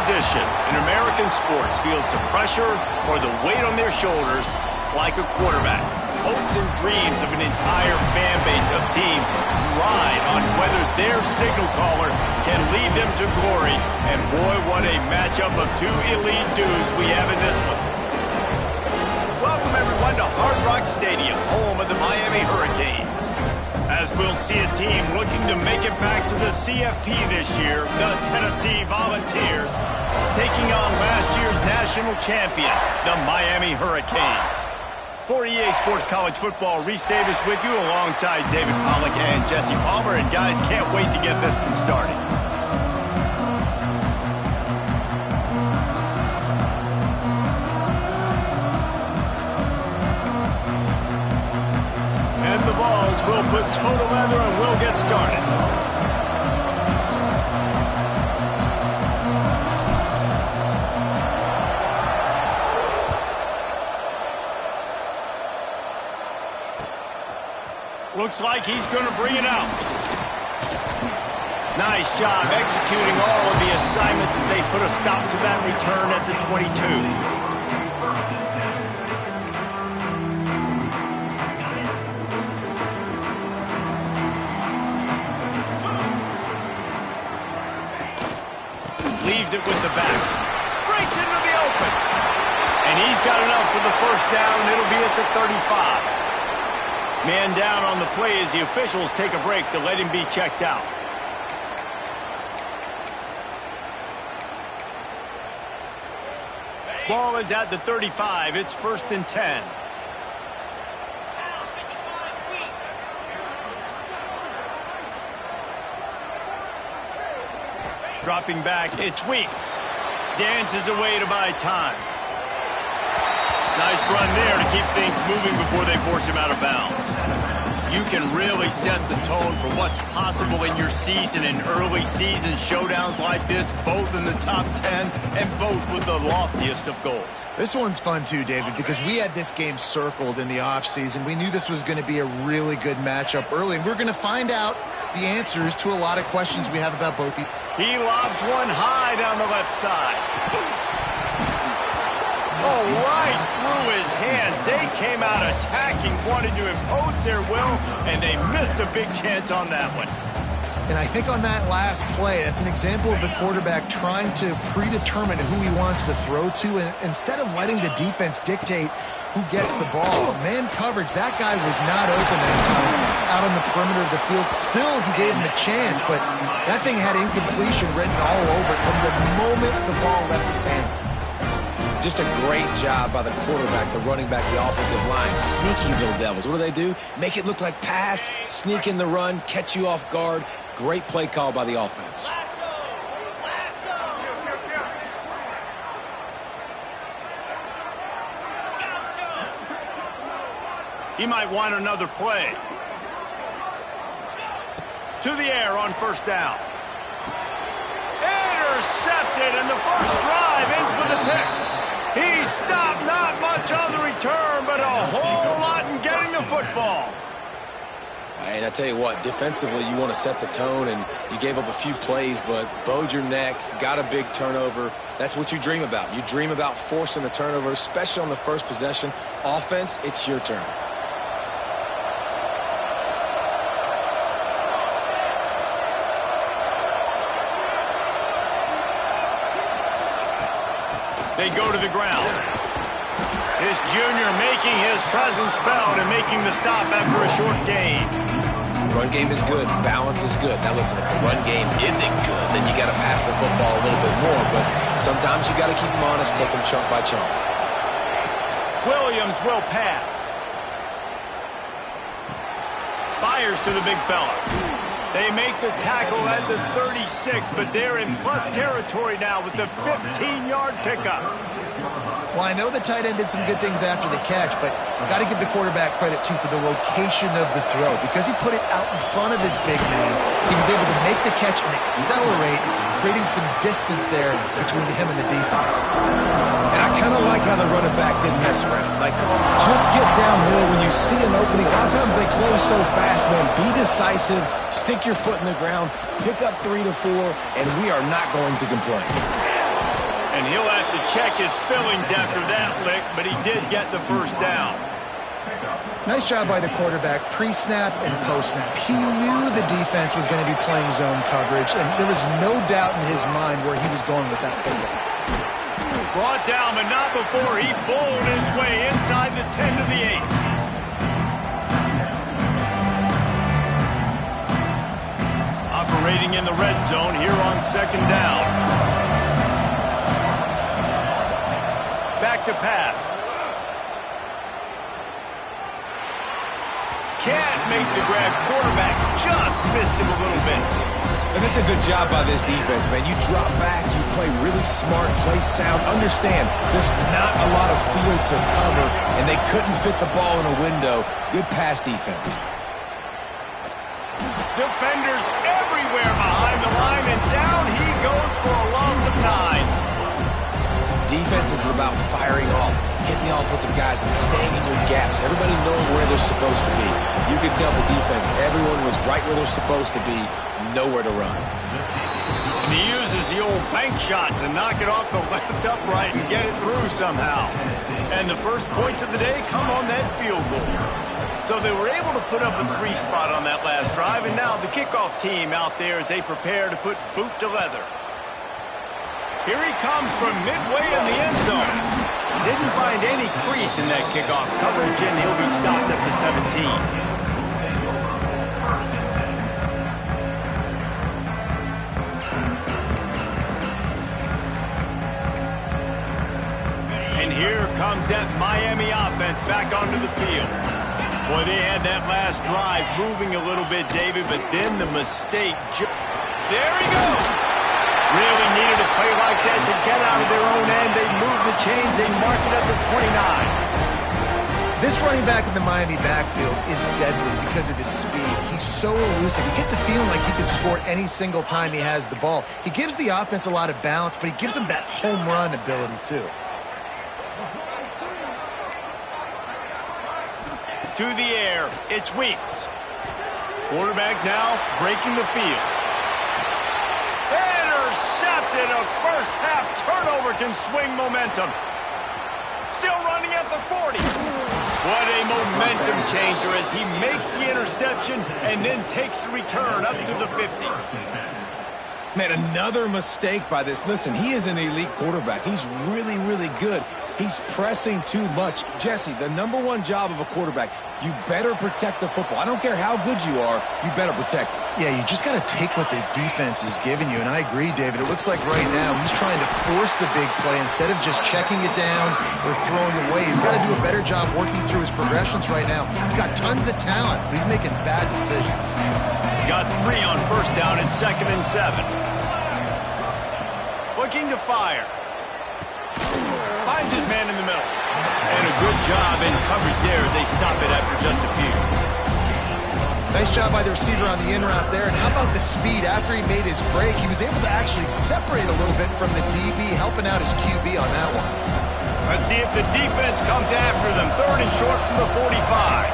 position in American sports feels the pressure or the weight on their shoulders like a quarterback. Hopes and dreams of an entire fan base of teams ride on whether their signal caller can lead them to glory. And boy, what a matchup of two elite dudes we have in this one. Welcome everyone to Hard Rock Stadium, home of the Miami Hurricanes. As we'll see a team looking to make it back to the CFP this year, the Tennessee Volunteers, taking on last year's national champions, the Miami Hurricanes. For EA Sports College Football, Reese Davis with you alongside David Pollack and Jesse Palmer. And guys, can't wait to get this one started. And the Vols will put total leather and we'll get started. Looks like he's going to bring it out. Nice job executing all of the assignments as they put a stop to that return at the 22. Leaves it with the back. Breaks into the open. And he's got enough for the first down. It'll be at the 35. Man down on the play as the officials take a break to let him be checked out. Ball is at the 35. It's 1st and 10. Dropping back, it's Weeks. Dances away to buy time. Nice run there to keep things moving before they force him out of bounds. You can really set the tone for what's possible in your season in early season showdowns like this, both in the top 10 and both with the loftiest of goals. This one's fun too, David, because we had this game circled in the offseason. We knew this was going to be a really good matchup early, and we're going to find out the answers to a lot of questions we have about both these. He lobs one high down the left side. Oh, right through his hands. They came out attacking, wanted to impose their will, and they missed a big chance on that one. And I think on that last play, that's an example of the quarterback trying to predetermine who he wants to throw to, and instead of letting the defense dictate who gets the ball. Man coverage, that guy was not open that time out on the perimeter of the field. Still, he gave him a chance, but that thing had incompletion written all over it from the moment the ball left his hand. Just a great job by the quarterback, the running back, the offensive line. Sneaky little devils. What do? Make it look like pass, sneak in the run, catch you off guard. Great play call by the offense. He might want another play. To the air on 1st down. Intercepted, and the first drive ends with a pick. He stopped, not much on the return, but a whole lot in getting the football. And I tell you what, defensively, you want to set the tone, and you gave up a few plays, but bowed your neck, got a big turnover. That's what you dream about. You dream about forcing the turnover, especially on the first possession. Offense, it's your turn. They go to the ground. This junior making his presence felt and making the stop after a short gain. Run game is good. Balance is good. Now listen, if the run game isn't good, then you got to pass the football a little bit more. But sometimes you got to keep them honest, take them chunk by chunk. Williams will pass. Fires to the big fella. They make the tackle at the 36, but they're in plus territory now with the 15-yard pickup. Well, I know the tight end did some good things after the catch, but got to give the quarterback credit, too, for the location of the throw. Because he put it out in front of his big man, he was able to make the catch and accelerate, creating some distance there between him and the defense. And I kind of like how the running back didn't mess around. Like, just get downhill when you see an opening. A lot of times they close so fast, man. Be decisive, stick your foot in the ground, pick up 3 to 4, and we are not going to complain. And he'll have to check his fillings after that lick, but he did get the first down. Nice job by the quarterback, pre-snap and post-snap. He knew the defense was going to be playing zone coverage, and there was no doubt in his mind where he was going with that football. Brought down, but not before he bowled his way inside the 10 to the 8. Operating in the red zone here on second down. Back to pass. Can't make the grab. Quarterback just missed him a little bit. And that's a good job by this defense, man. You drop back, you play really smart, play sound. Understand, there's not a lot of field to cover, and they couldn't fit the ball in a window. Good pass defense. Defenders everywhere behind the line, and down he goes for a loss of 9. Defense is about firing off, hitting the offensive guys and staying in your gaps. Everybody knowing where they're supposed to be. You could tell the defense, everyone was right where they're supposed to be, nowhere to run. And he uses the old bank shot to knock it off the left upright and get it through somehow. And the first points of the day come on that field goal. So they were able to put up a 3 spot on that last drive, and now the kickoff team out there as they prepare to put boot to leather. Here he comes from midway in the end zone. Didn't find any crease in that kickoff coverage, and he'll be stopped at the 17. And here comes that Miami offense back onto the field. Boy, they had that last drive moving a little bit, David, but then the mistake. There he goes. Really needed a play like that to get out of their own end. They move the chains. They mark it at the 29. This running back in the Miami backfield is deadly because of his speed. He's so elusive. You get the feeling like he could score any single time he has the ball. He gives the offense a lot of balance, but he gives them that home run ability too. To the air, it's Weeks. Quarterback now breaking the field. Intercepted. A first half turnover can swing momentum. Still running at the 40. What a momentum changer as he makes the interception and then takes the return up to the 50. Man, another mistake by this. Listen, he is an elite quarterback. He's really, really good. He's pressing too much. Jesse, the #1 job of a quarterback, you better protect the football. I don't care how good you are, you better protect it. Yeah, you just got to take what the defense is giving you, and I agree, David. It looks like right now he's trying to force the big play instead of just checking it down or throwing away. He's got to do a better job working through his progressions right now. He's got tons of talent, but he's making bad decisions. Got 3 on first down and 2nd and 7. Looking to fire. Finds his man in the middle. And a good job in coverage there as they stop it after just a few. Nice job by the receiver on the in route there. And how about the speed after he made his break? He was able to actually separate a little bit from the DB, helping out his QB on that one. Let's see if the defense comes after them. 3rd and short from the 45.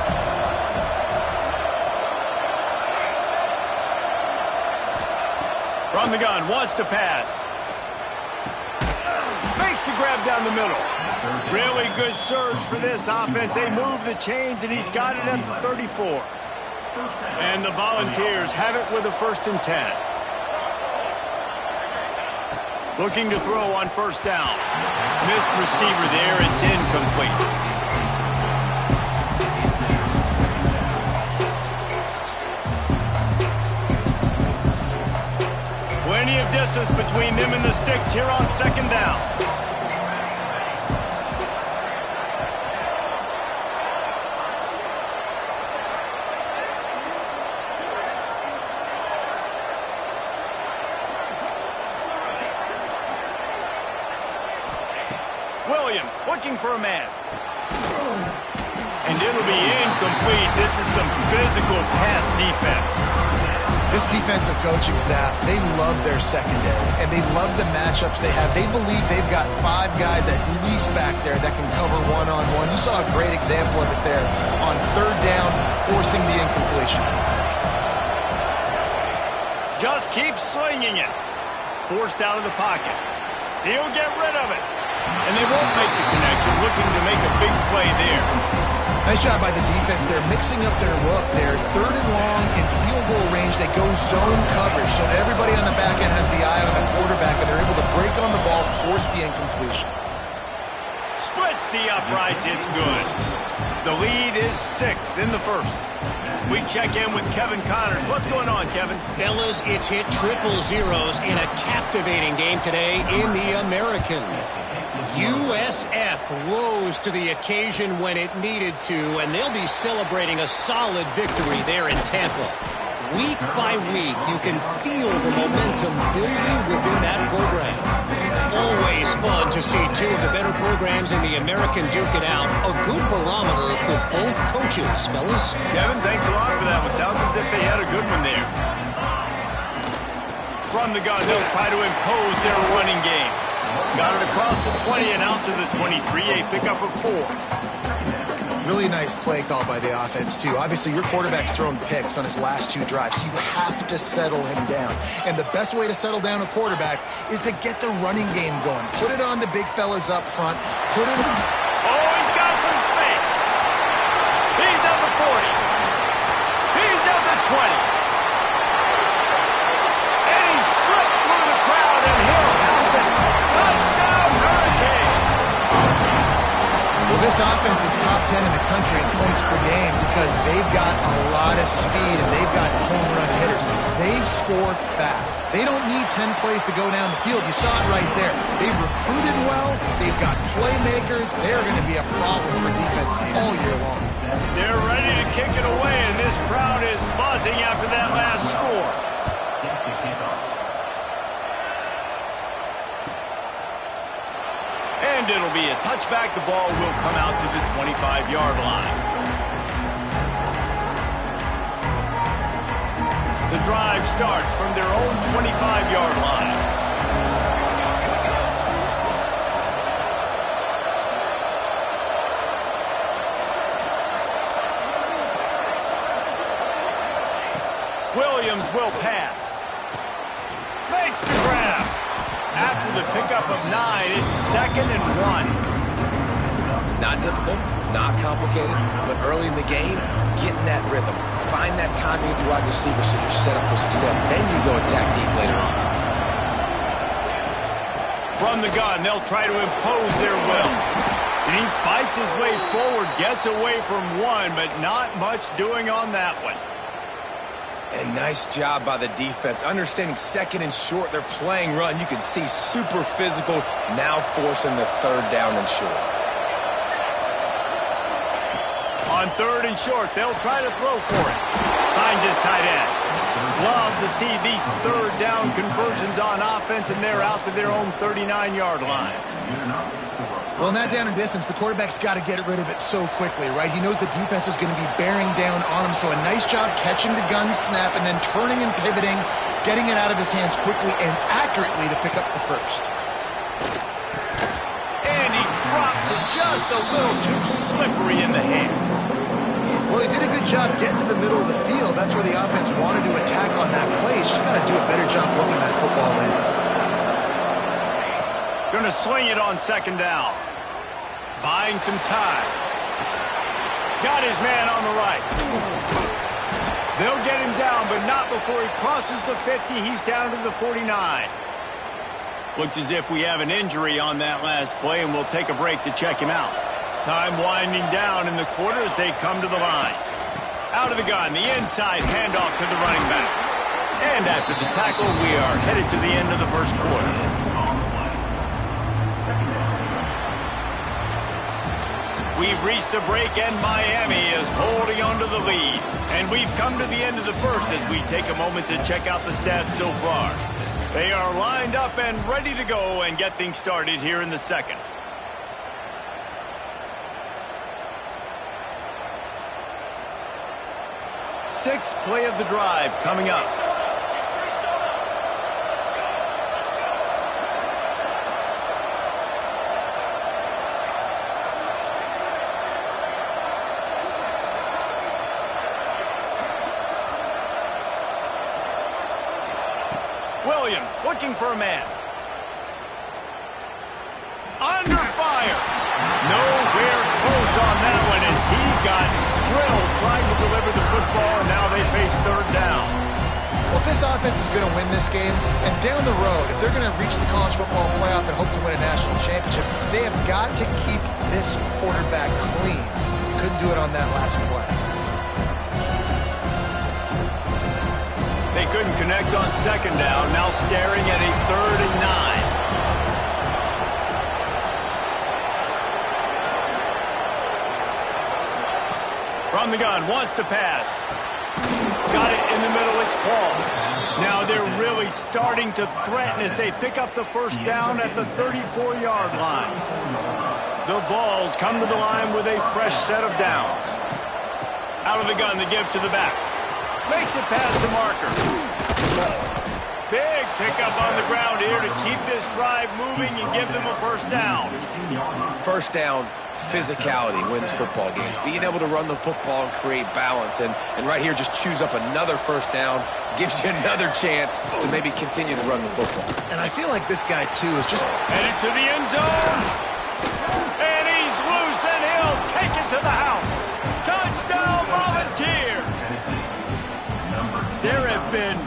From the gun, wants to pass. Makes the grab down the middle. Really good surge for this offense. They move the chains, and he's got it at the 34. And the Volunteers have it with a 1st and 10. Looking to throw on first down. Missed receiver there. It's incomplete. Plenty of distance between them and the sticks here on 2nd down. Williams looking for a man. And it'll be incomplete. This is some physical pass defense. This defensive coaching staff, they love their secondary, and they love the matchups they have. They believe they've got 5 guys at least back there that can cover one-on-one. You saw a great example of it there on 3rd down, forcing the incompletion. Just keep slinging it. Forced out of the pocket. He'll get rid of it. And they won't make the connection, looking to make a big play there. Nice job by the defense. They're mixing up their look. They're 3rd and long in field goal range. They go zone coverage, so everybody on the back end has the eye on the quarterback, and they're able to break on the ball, force the incompletion. Splits the uprights. It's good. The lead is 6 in the first. We check in with Kevin Connors. What's going on, Kevin? Fellas, it's hit triple zeros in a captivating game today in the American. USF rose to the occasion when it needed to, and they'll be celebrating a solid victory there in Tampa. Week by week, you can feel the momentum building within that program. Always fun to see two of the better programs in the American duke it out. A good barometer for both coaches, fellas. Kevin, thanks a lot for that one. Sounds as if they had a good one there. From the gun, they'll try to impose their running game. Got it across the 20 and out to the 23, a pickup of 4. Really nice play call by the offense, too. Obviously, your quarterback's thrown picks on his last 2 drives, so you have to settle him down. And the best way to settle down a quarterback is to get the running game going. Put it on the big fellas up front. Put it on... Oh, he's got some space. He's at the 40. He's at the 20. And he slipped through the crowd, and he'll house it. Touchdown, Hurricane. Well, this offense is top 10 in the country in points per game because they've got a lot of speed and they've got home run hitters. They score fast. They don't need 10 plays to go down the field. You saw it right there. They've recruited well. They've got playmakers. They're going to be a problem for defenses all year long. They're ready to kick it away, and this crowd is buzzing after that last score. And it'll be a touchback. The ball will come out to the 25-yard line. The drive starts from their own 25-yard line. Williams will pass. Makes the grab. After the pickup of 9, it's 2nd and 1. Not difficult, not complicated, but early in the game, get in that rhythm. Find that timing with your wide receiver so you're set up for success. Then you go attack deep later on. From the gun, they'll try to impose their will. And he fights his way forward, gets away from 1, but not much doing on that one. And nice job by the defense. Understanding 2nd and short, they're playing run. You can see super physical, now forcing the 3rd down and short. On 3rd and short, they'll try to throw for it. Finds his tight end. Love to see these 3rd down conversions on offense, and they're out to their own 39-yard line. Well, in that down and distance, the quarterback's got to get rid of it so quickly, right? He knows the defense is going to be bearing down on him, so a nice job catching the gun snap and then turning and pivoting, getting it out of his hands quickly and accurately to pick up the 1st. And he drops it just a little too slippery in the hands. Well, he did a good job getting to the middle of the field. That's where the offense wanted to attack on that play. He's just got to do a better job looking that football in. Going to swing it on 2nd down. Buying some time. Got his man on the right. They'll get him down, but not before he crosses the 50. He's down to the 49. Looks as if we have an injury on that last play, and we'll take a break to check him out. Time winding down in the quarter as they come to the line. Out of the gun, the inside handoff to the running back. And after the tackle, we are headed to the end of the first quarter. We've reached a break, and Miami is holding on to the lead. And we've come to the end of the first as we take a moment to check out the stats so far. They are lined up and ready to go and get things started here in the second. Sixth play of the drive coming up. Williams looking for a man. this offense is going to win this game, and down the road, if they're going to reach the college football playoff and hope to win a national championship, they have got to keep this quarterback clean. Couldn't do it on that last play. They couldn't connect on second down, now staring at a 3rd and 9. From the gun, wants to pass. Got it in the middle, it's Paul. Now they're really starting to threaten as they pick up the first down at the 34-yard line. The Vols come to the line with a fresh set of downs. Out of the gun to give to the back. Makes it past the marker. Big pickup on the ground here to keep this drive moving and give them a first down. First down, physicality wins football games. Being able to run the football and create balance. And right here, just choose up another first down. Gives you another chance to maybe continue to run the football. And I feel like this guy, too, is just headed to the end zone. And he's loose, and he'll take it to the house. Touchdown, Volunteers. There have been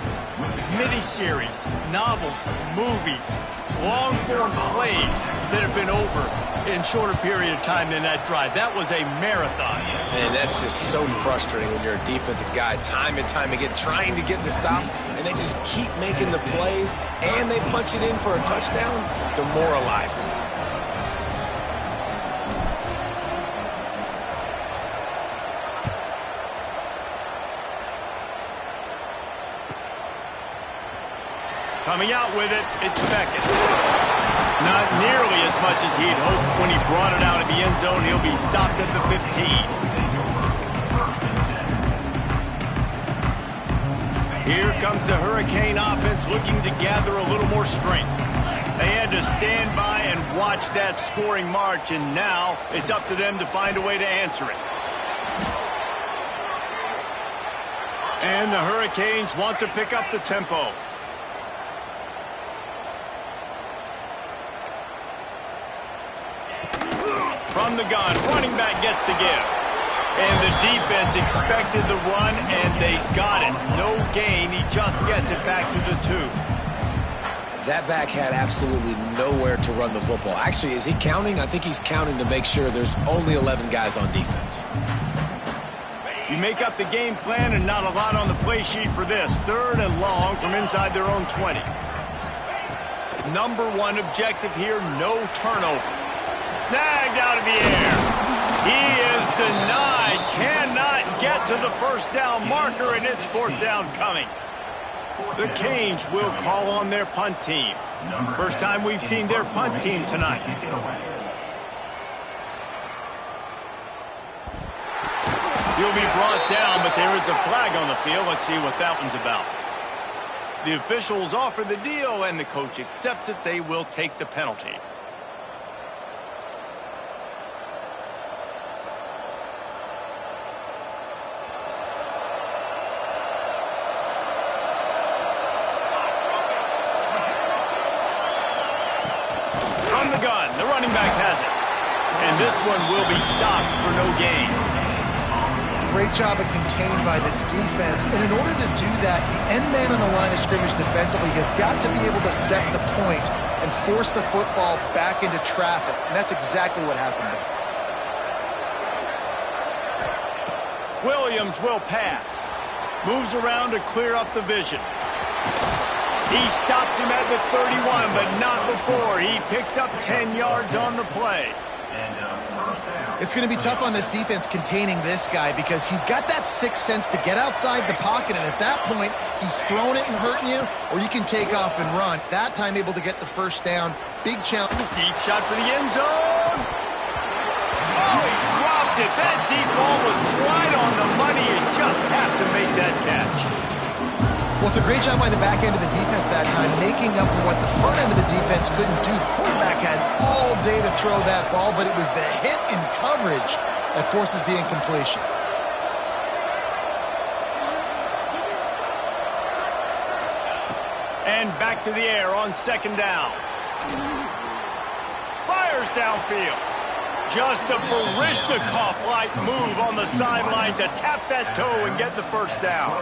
miniseries, novels, movies, long-form plays that have been over in shorter period of time than that drive. That was a marathon. And that's just so frustrating when you're a defensive guy, time and time again, trying to get the stops, and they just keep making the plays, and they punch it in for a touchdown. Demoralizing. Coming out with it, it's Beckett. Not nearly as much as he'd hoped when he brought it out of the end zone. He'll be stopped at the 15. Here comes the Hurricane offense looking to gather a little more strength. They had to stand by and watch that scoring march, and now it's up to them to find a way to answer it. And the Hurricanes want to pick up the tempo. From the gun, running back gets the give. And the defense expected the run, and they got it. No gain, he just gets it back to the 2. That back had absolutely nowhere to run the football. Actually, is he counting? I think he's counting to make sure there's only 11 guys on defense. You make up the game plan and not a lot on the play sheet for this. 3rd and long from inside their own 20. Number 1 objective here, no turnover. Snagged out of the air. He is denied. Cannot get to the first down marker, and it's 4th down coming. The Canes will call on their punt team. First time we've seen their punt team tonight. He'll be brought down, but there is a flag on the field. Let's see what that one's about. The officials offer the deal, and the coach accepts it. They will take the penalty. The running back has it. And this one will be stopped for no gain. Great job of contained by this defense. And in order to do that, the end man on the line of scrimmage defensively has got to be able to set the point and force the football back into traffic. And that's exactly what happened there. Williams will pass. Moves around to clear up the vision. He stops him at the 31, but not before. He picks up 10 yards on the play. It's going to be tough on this defense containing this guy because he's got that sixth sense to get outside the pocket, and at that point, he's throwing it and hurting you, or you can take off and run. That time able to get the first down. Big challenge. Deep shot for the end zone. Oh, he dropped it. That deep ball was right on the money. You just have to make that catch. Well, it's a great job by the back end of the defense that time, making up for what the front end of the defense couldn't do. The quarterback had all day to throw that ball, but it was the hit in coverage that forces the incompletion. And back to the air on second down. Fires downfield. Just a Baryshnikov-like move on the sideline to tap that toe and get the first down.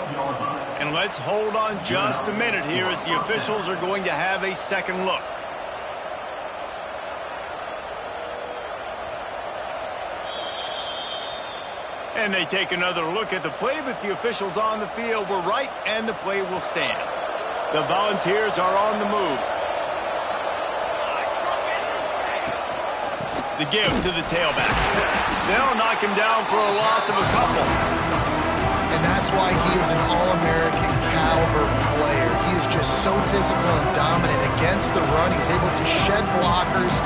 And let's hold on just a minute here as the officials are going to have a second look. And they take another look at the play, but the officials on the field were right, and the play will stand. The Volunteers are on the move. The give to the tailback. They'll knock him down for a loss of a couple. And that's why he is an All-American caliber player. He is just so physical and dominant against the run. He's able to shed blockers,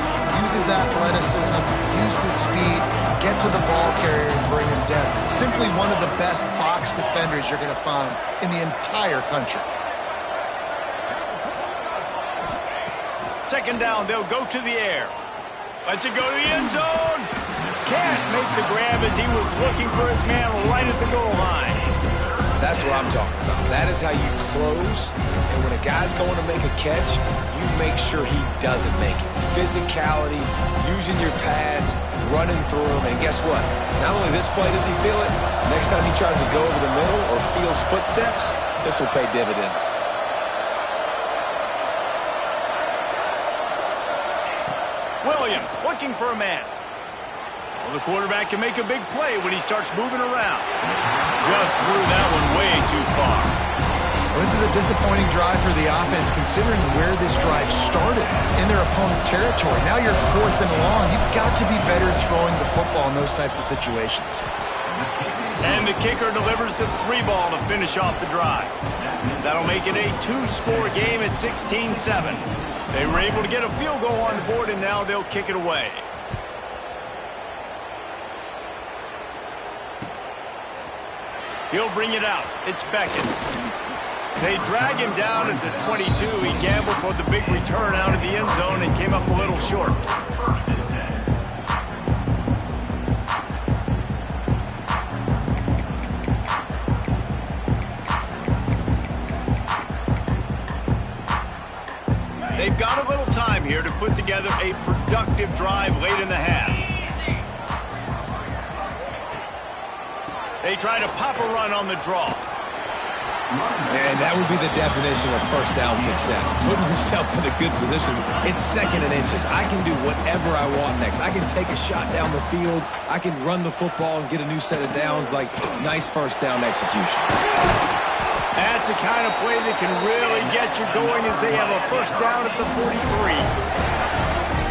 use his athleticism, use his speed, get to the ball carrier and bring him down. Simply one of the best box defenders you're going to find in the entire country. Second down, they'll go to the air. Lets it go to the end zone. Can't make the grab as he was looking for his man right at the goal line. That's what I'm talking about. That is how you close. And when a guy's going to make a catch, you make sure he doesn't make it. Physicality, using your pads, running through him. And guess what? Not only this play does he feel it, next time he tries to go over the middle or feels footsteps, this will pay dividends. Williams looking for a man. Well, the quarterback can make a big play when he starts moving around. Just threw that one way too far. Well, this is a disappointing drive for the offense considering where this drive started in their opponent territory. Now you're 4th and long. You've got to be better throwing the football in those types of situations. And the kicker delivers the 3 ball to finish off the drive. That'll make it a 2-score game at 16-7. They were able to get a field goal on the board, and now they'll kick it away. He'll bring it out. It's Beckett. They drag him down at the 22. He gambled for the big return out of the end zone and came up a little short. They've got a little time here to put together a productive drive late in the half. They try to pop a run on the draw. And that would be the definition of first down success. Putting yourself in a good position. It's 2nd and inches. I can do whatever I want next. I can take a shot down the field. I can run the football and get a new set of downs. Like, nice first down execution. That's the kind of play that can really get you going as they have a first down at the 43.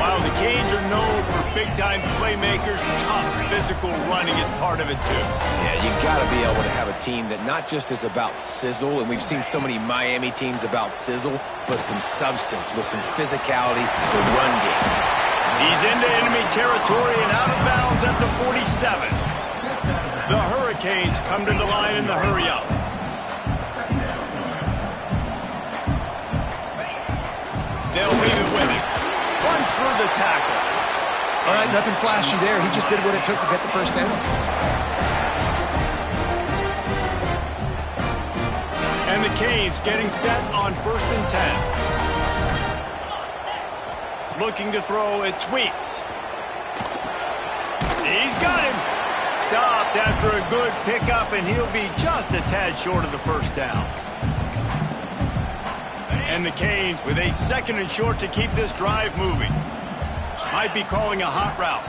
While the Canes are known for big-time playmakers, tough physical running is part of it too. Yeah, you got to be able to have a team that not just is about sizzle, and we've seen so many Miami teams about sizzle, but some substance with some physicality, the run game. He's into enemy territory and out of bounds at the 47. The Hurricanes come to the line in the hurry-up. They'll leave it with him. Runs through the tackle. All right, nothing flashy there. He just did what it took to get the first down. And the Canes getting set on 1st and 10. Looking to throw, it's Weeks. He's got him. Stopped after a good pickup, and he'll be just a tad short of the first down. And the Canes with a 2nd and short to keep this drive moving. Might be calling a hot route.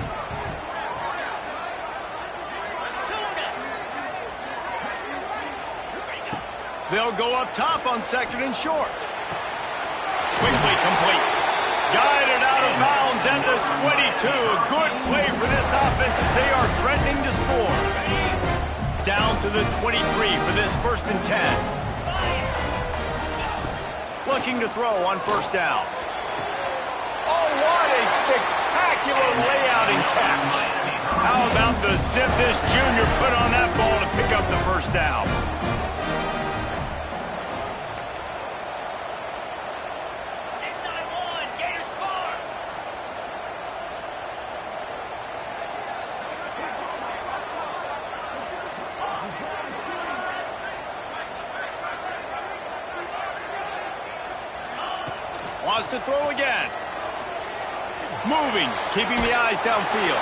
They'll go up top on 2nd and short. Quickly complete. Guided out of bounds at the 22. A good play for this offense as they are threatening to score. Down to the 23 for this 1st and 10. Looking to throw on first down. Oh, what a spectacular layout and catch. How about the zip this junior put on that ball to pick up the first down? Wants to throw again. Moving, keeping the eyes downfield.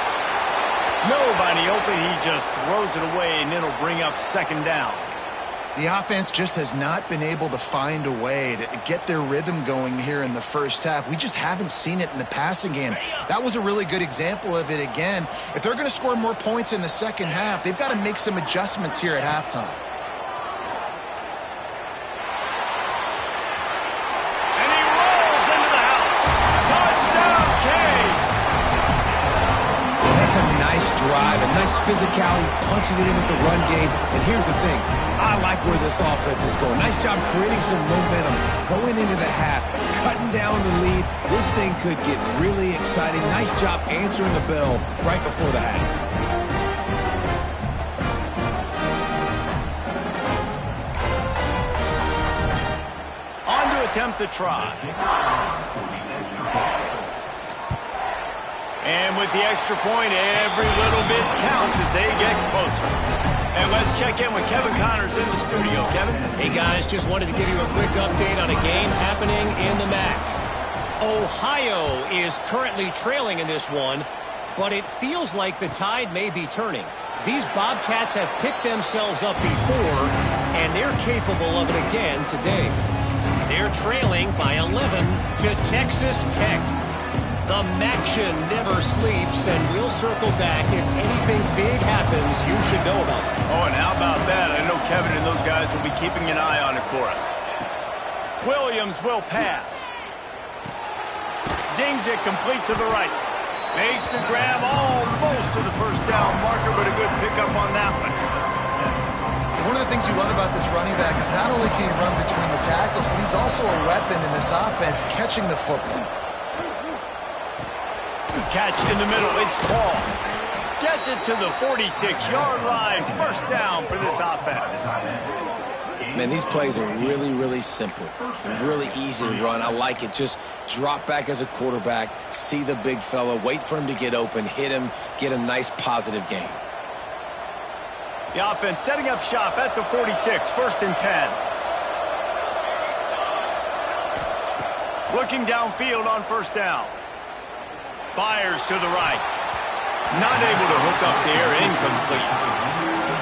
Nobody open. He just throws it away, and it'll bring up second down. The offense just has not been able to find a way to get their rhythm going here in the first half. We just haven't seen it in the passing game. That was a really good example of it again. If they're going to score more points in the second half, they've got to make some adjustments here at halftime. And he rolls into the house. Touchdown, Canes! That's a nice drive, a nice physicality, punching it in with the run game. And here's the thing. I like where this offense is going. Nice job creating some momentum, going into the half, cutting down the lead. This thing could get really exciting. Nice job answering the bell right before the half. On to attempt the try. And with the extra point, every little bit counts as they get closer. And let's check in with Kevin Connors in the studio. Kevin? Hey, guys, just wanted to give you a quick update on a game happening in the MAC. Ohio is currently trailing in this one, but it feels like the tide may be turning. These Bobcats have picked themselves up before, and they're capable of it again today. They're trailing by 11 to Texas Tech. The MACtion never sleeps, and we'll circle back if anything big happens you should know about. Oh, and how about that? I know Kevin and those guys will be keeping an eye on it for us. Williams will pass. Zings it complete to the right. Makes the grab almost to the first down marker, but a good pickup on that one. One of the things you love about this running back is not only can he run between the tackles, but he's also a weapon in this offense catching the football. Catch in the middle, it's Paul. Gets it to the 46-yard line. First down for this offense. Man, these plays are really, really simple. They're really easy to run. I like it. Just drop back as a quarterback, see the big fella, wait for him to get open, hit him, get a nice positive gain. The offense setting up shop at the 46, first and 10. Looking downfield on first down. Fires to the right. Not able to hook up there, incomplete.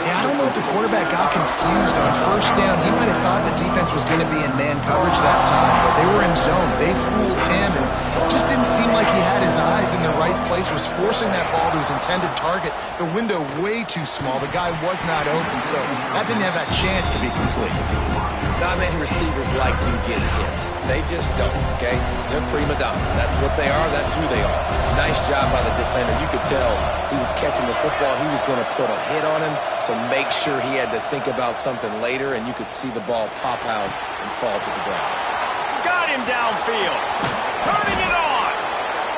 Yeah, I don't know if the quarterback got confused on first down. He might have thought the defense was going to be in man coverage that time, but they were in zone. They fooled him and just didn't seem like he had his eyes in the right place, was forcing that ball to his intended target. The window way too small. The guy was not open, so that didn't have that chance to be complete. Not many receivers like to get hit. They just don't, okay? They're prima donnas. That's what they are. That's who they are. Nice job by the defender. You could tell he was catching the football. He was going to put a hit on him to make sure he had to think about something later, and you could see the ball pop out and fall to the ground. Got him downfield. Turning it on.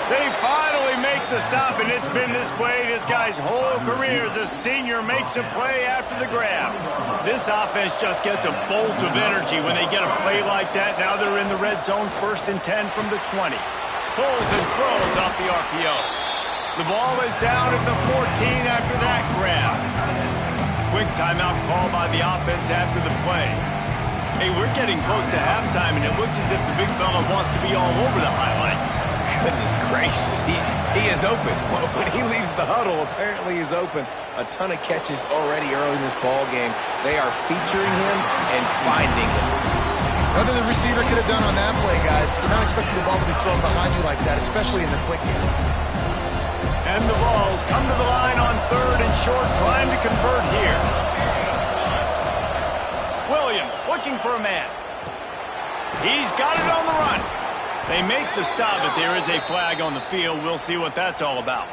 They finally make the stop, and it's been this way this guy's whole career as a senior makes a play after the grab. This offense just gets a bolt of energy when they get a play like that. Now they're in the red zone, first and 10 from the 20. Pulls and throws off the RPO. The ball is down at the 14 after that grab. Quick timeout call by the offense after the play. Hey, we're getting close to halftime, and it looks as if the big fella wants to be all over the highlights. Goodness gracious, he is open. When he leaves the huddle, apparently he's open. A ton of catches already early in this ball game. They are featuring him and finding him. Nothing the receiver could have done on that play, guys. You're not expecting the ball to be thrown behind you like that, especially in the quick game. And the balls come to the line on third and short, trying to convert here. Williams looking for a man. He's got it on the run. They make the stop, but there is a flag on the field. We'll see what that's all about.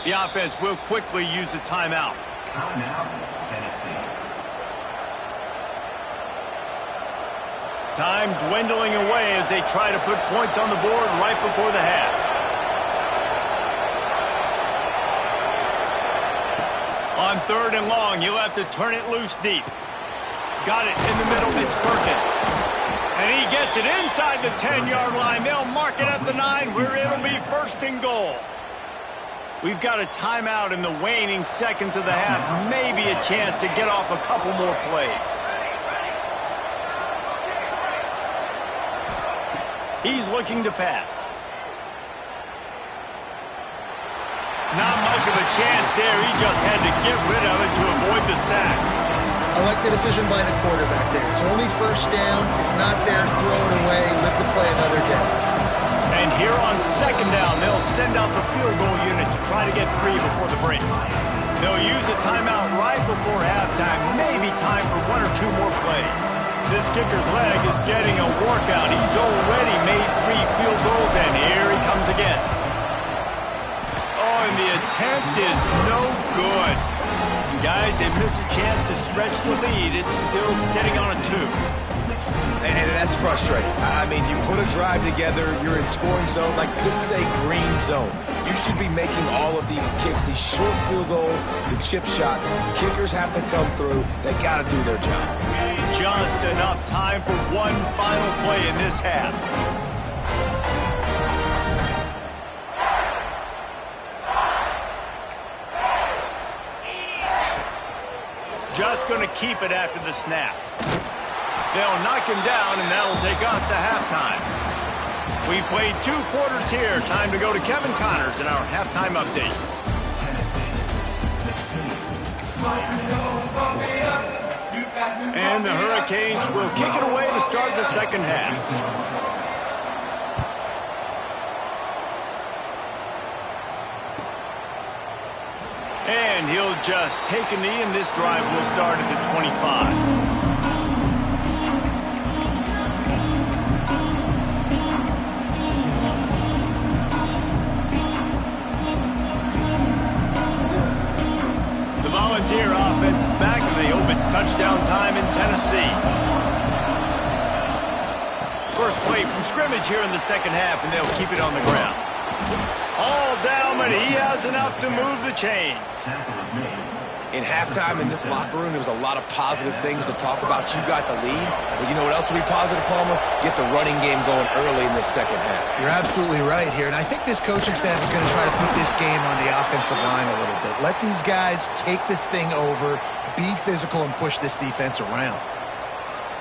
The offense will quickly use a timeout. Time dwindling away as they try to put points on the board right before the half. On third and long, you'll have to turn it loose deep. Got it in the middle, it's Perkins. And he gets it inside the 10-yard line. They'll mark it at the 9 where it'll be first and goal. We've got a timeout in the waning seconds of the half. Maybe a chance to get off a couple more plays. He's looking to pass. Not much of a chance there. He just had to get rid of it to avoid the sack. I like the decision by the quarterback there. It's only first down. It's not there. Throw it away. Live to play another day. And here on second down, they'll send out the field goal unit to try to get 3 before the break. They'll use a timeout right before halftime. Maybe time for 1 or 2 more plays. This kicker's leg is getting a workout. He's already made 3 field goals, and here he comes again. Oh, and the attempt is no good. Guys, they miss a chance to stretch the lead. It's still sitting on a 2. And that's frustrating. I mean, you put a drive together, you're in scoring zone. Like, this is a green zone. You should be making all of these kicks, these short field goals, the chip shots. Kickers have to come through. They got to do their job. Just enough time for one final play in this half. Just going to keep it after the snap. They'll knock him down, and that'll take us to halftime. We've played 2 quarters here. Time to go to Kevin Connors in our halftime update. And the Hurricanes will kick it away to start the second half. And he'll just take a knee, and this drive will start at the 25. Volunteer offense is back, and they hope it's touchdown time in Tennessee. First play from scrimmage here in the second half, and they'll keep it on the ground. All down, but he has enough to move the chains. In halftime in this locker room, there was a lot of positive things to talk about. You got the lead, but you know what else will be positive, Palmer? Get the running game going early in the second half. You're absolutely right here, and I think this coaching staff is going to try to put this game on the offensive line a little bit. Let these guys take this thing over, be physical, and push this defense around.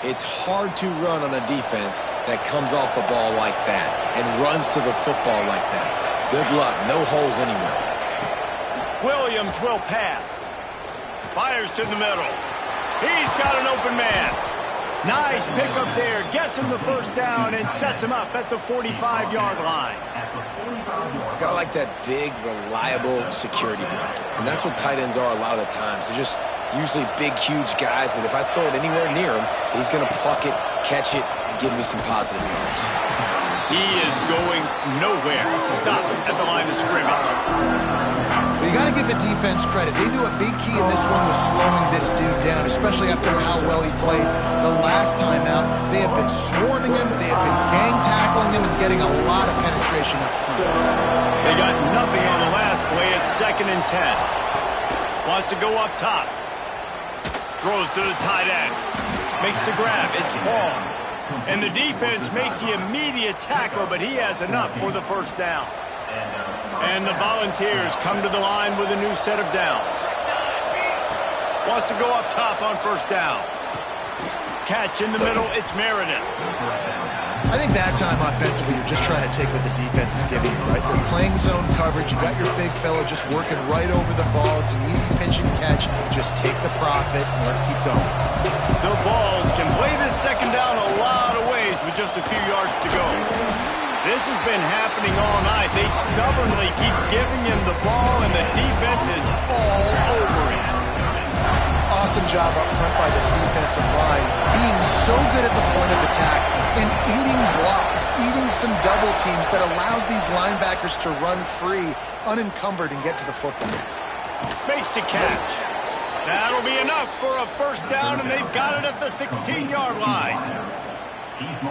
It's hard to run on a defense that comes off the ball like that and runs to the football like that. Good luck. No holes anywhere. Williams will pass. Fires to the middle. He's got an open man. Nice pickup there. Gets him the first down and sets him up at the 45-yard line. Got like that big, reliable security blanket. And that's what tight ends are a lot of the times. They're just usually big, huge guys that if I throw it anywhere near him, he's going to pluck it, catch it, and give me some positive yards. He is going nowhere. Stop at the line of scrimmage. You got to give the defense credit. They knew a big key in this one was slowing this dude down, especially after how well he played the last time out. They have been swarming him. They have been gang tackling him and getting a lot of penetration up front. They got nothing on the last play. It's 2nd and 10. Wants to go up top. Throws to the tight end. Makes the grab. It's Paul. And the defense makes the immediate tackle, but he has enough for the first down. And the Volunteers come to the line with a new set of downs. Wants to go up top on first down. Catch in the middle, it's Meredith. I think that time offensively, you're just trying to take what the defense is giving you, right? They're playing zone coverage. You got your big fella just working right over the ball. It's an easy pitch and catch. Just take the profit, and let's keep going. The Vols can play this second down a lot of ways with just a few yards to go. This has been happening all night. They stubbornly keep giving him the ball, and the defense is all over him. Awesome job up front by this defensive line, being so good at the point of attack and eating blocks, eating some double teams that allows these linebackers to run free, unencumbered, and get to the football. Makes the catch. That'll be enough for a first down, and they've got it at the 16-yard line.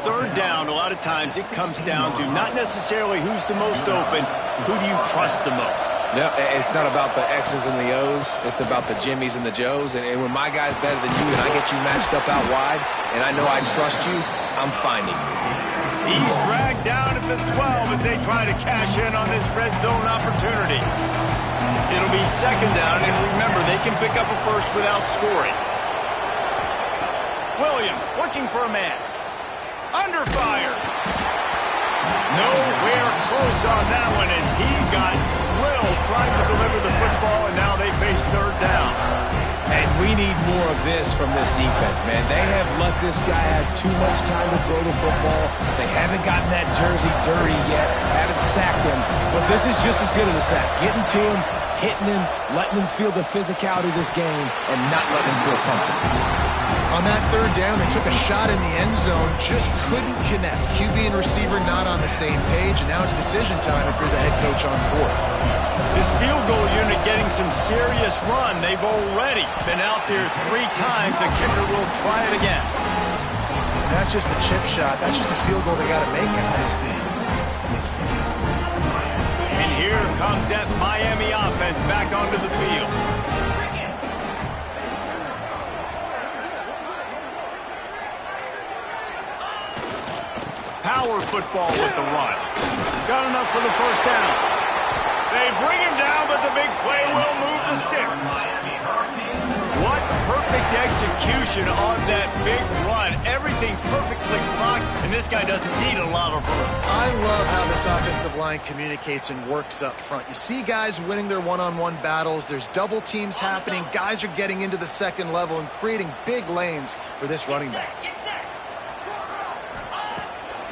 Third down, a lot of times it comes down to not necessarily who's the most open, who do you trust the most? No, it's not about the X's and the O's. It's about the Jimmies and the Joes. And when my guy's better than you and I get you matched up out wide and I know I trust you, I'm finding you. He's dragged down at the 12 as they try to cash in on this red zone opportunity. It'll be second down, and remember, they can pick up a first without scoring. Williams looking for a man. Under fire. Nowhere close. close on that one as he got drilled trying to deliver the football, and now they face third down. And we need more of this from this defense, man. They have let this guy have too much time to throw the football. They haven't gotten that jersey dirty yet, haven't sacked him. But this is just as good as a sack. Getting to him, hitting him, letting him feel the physicality of this game, and not letting him feel comfortable. On that third down, they took a shot in the end zone, just couldn't connect. QB and receiver not on the same page, and now it's decision time if you're the head coach on fourth. This field goal unit getting some serious run. They've already been out there 3 times. The kicker will try it again. And that's just a chip shot. That's just a field goal they got to make, guys. And here comes that Miami offense back onto the field. Power football with the run. Got enough for the first down. They bring him down, but the big play will move the sticks. What perfect execution on that big run. Everything perfectly blocked, and this guy doesn't need a lot of room. I love how this offensive line communicates and works up front. You see guys winning their one-on-one battles. There's double teams happening. Guys are getting into the second level and creating big lanes for this running back.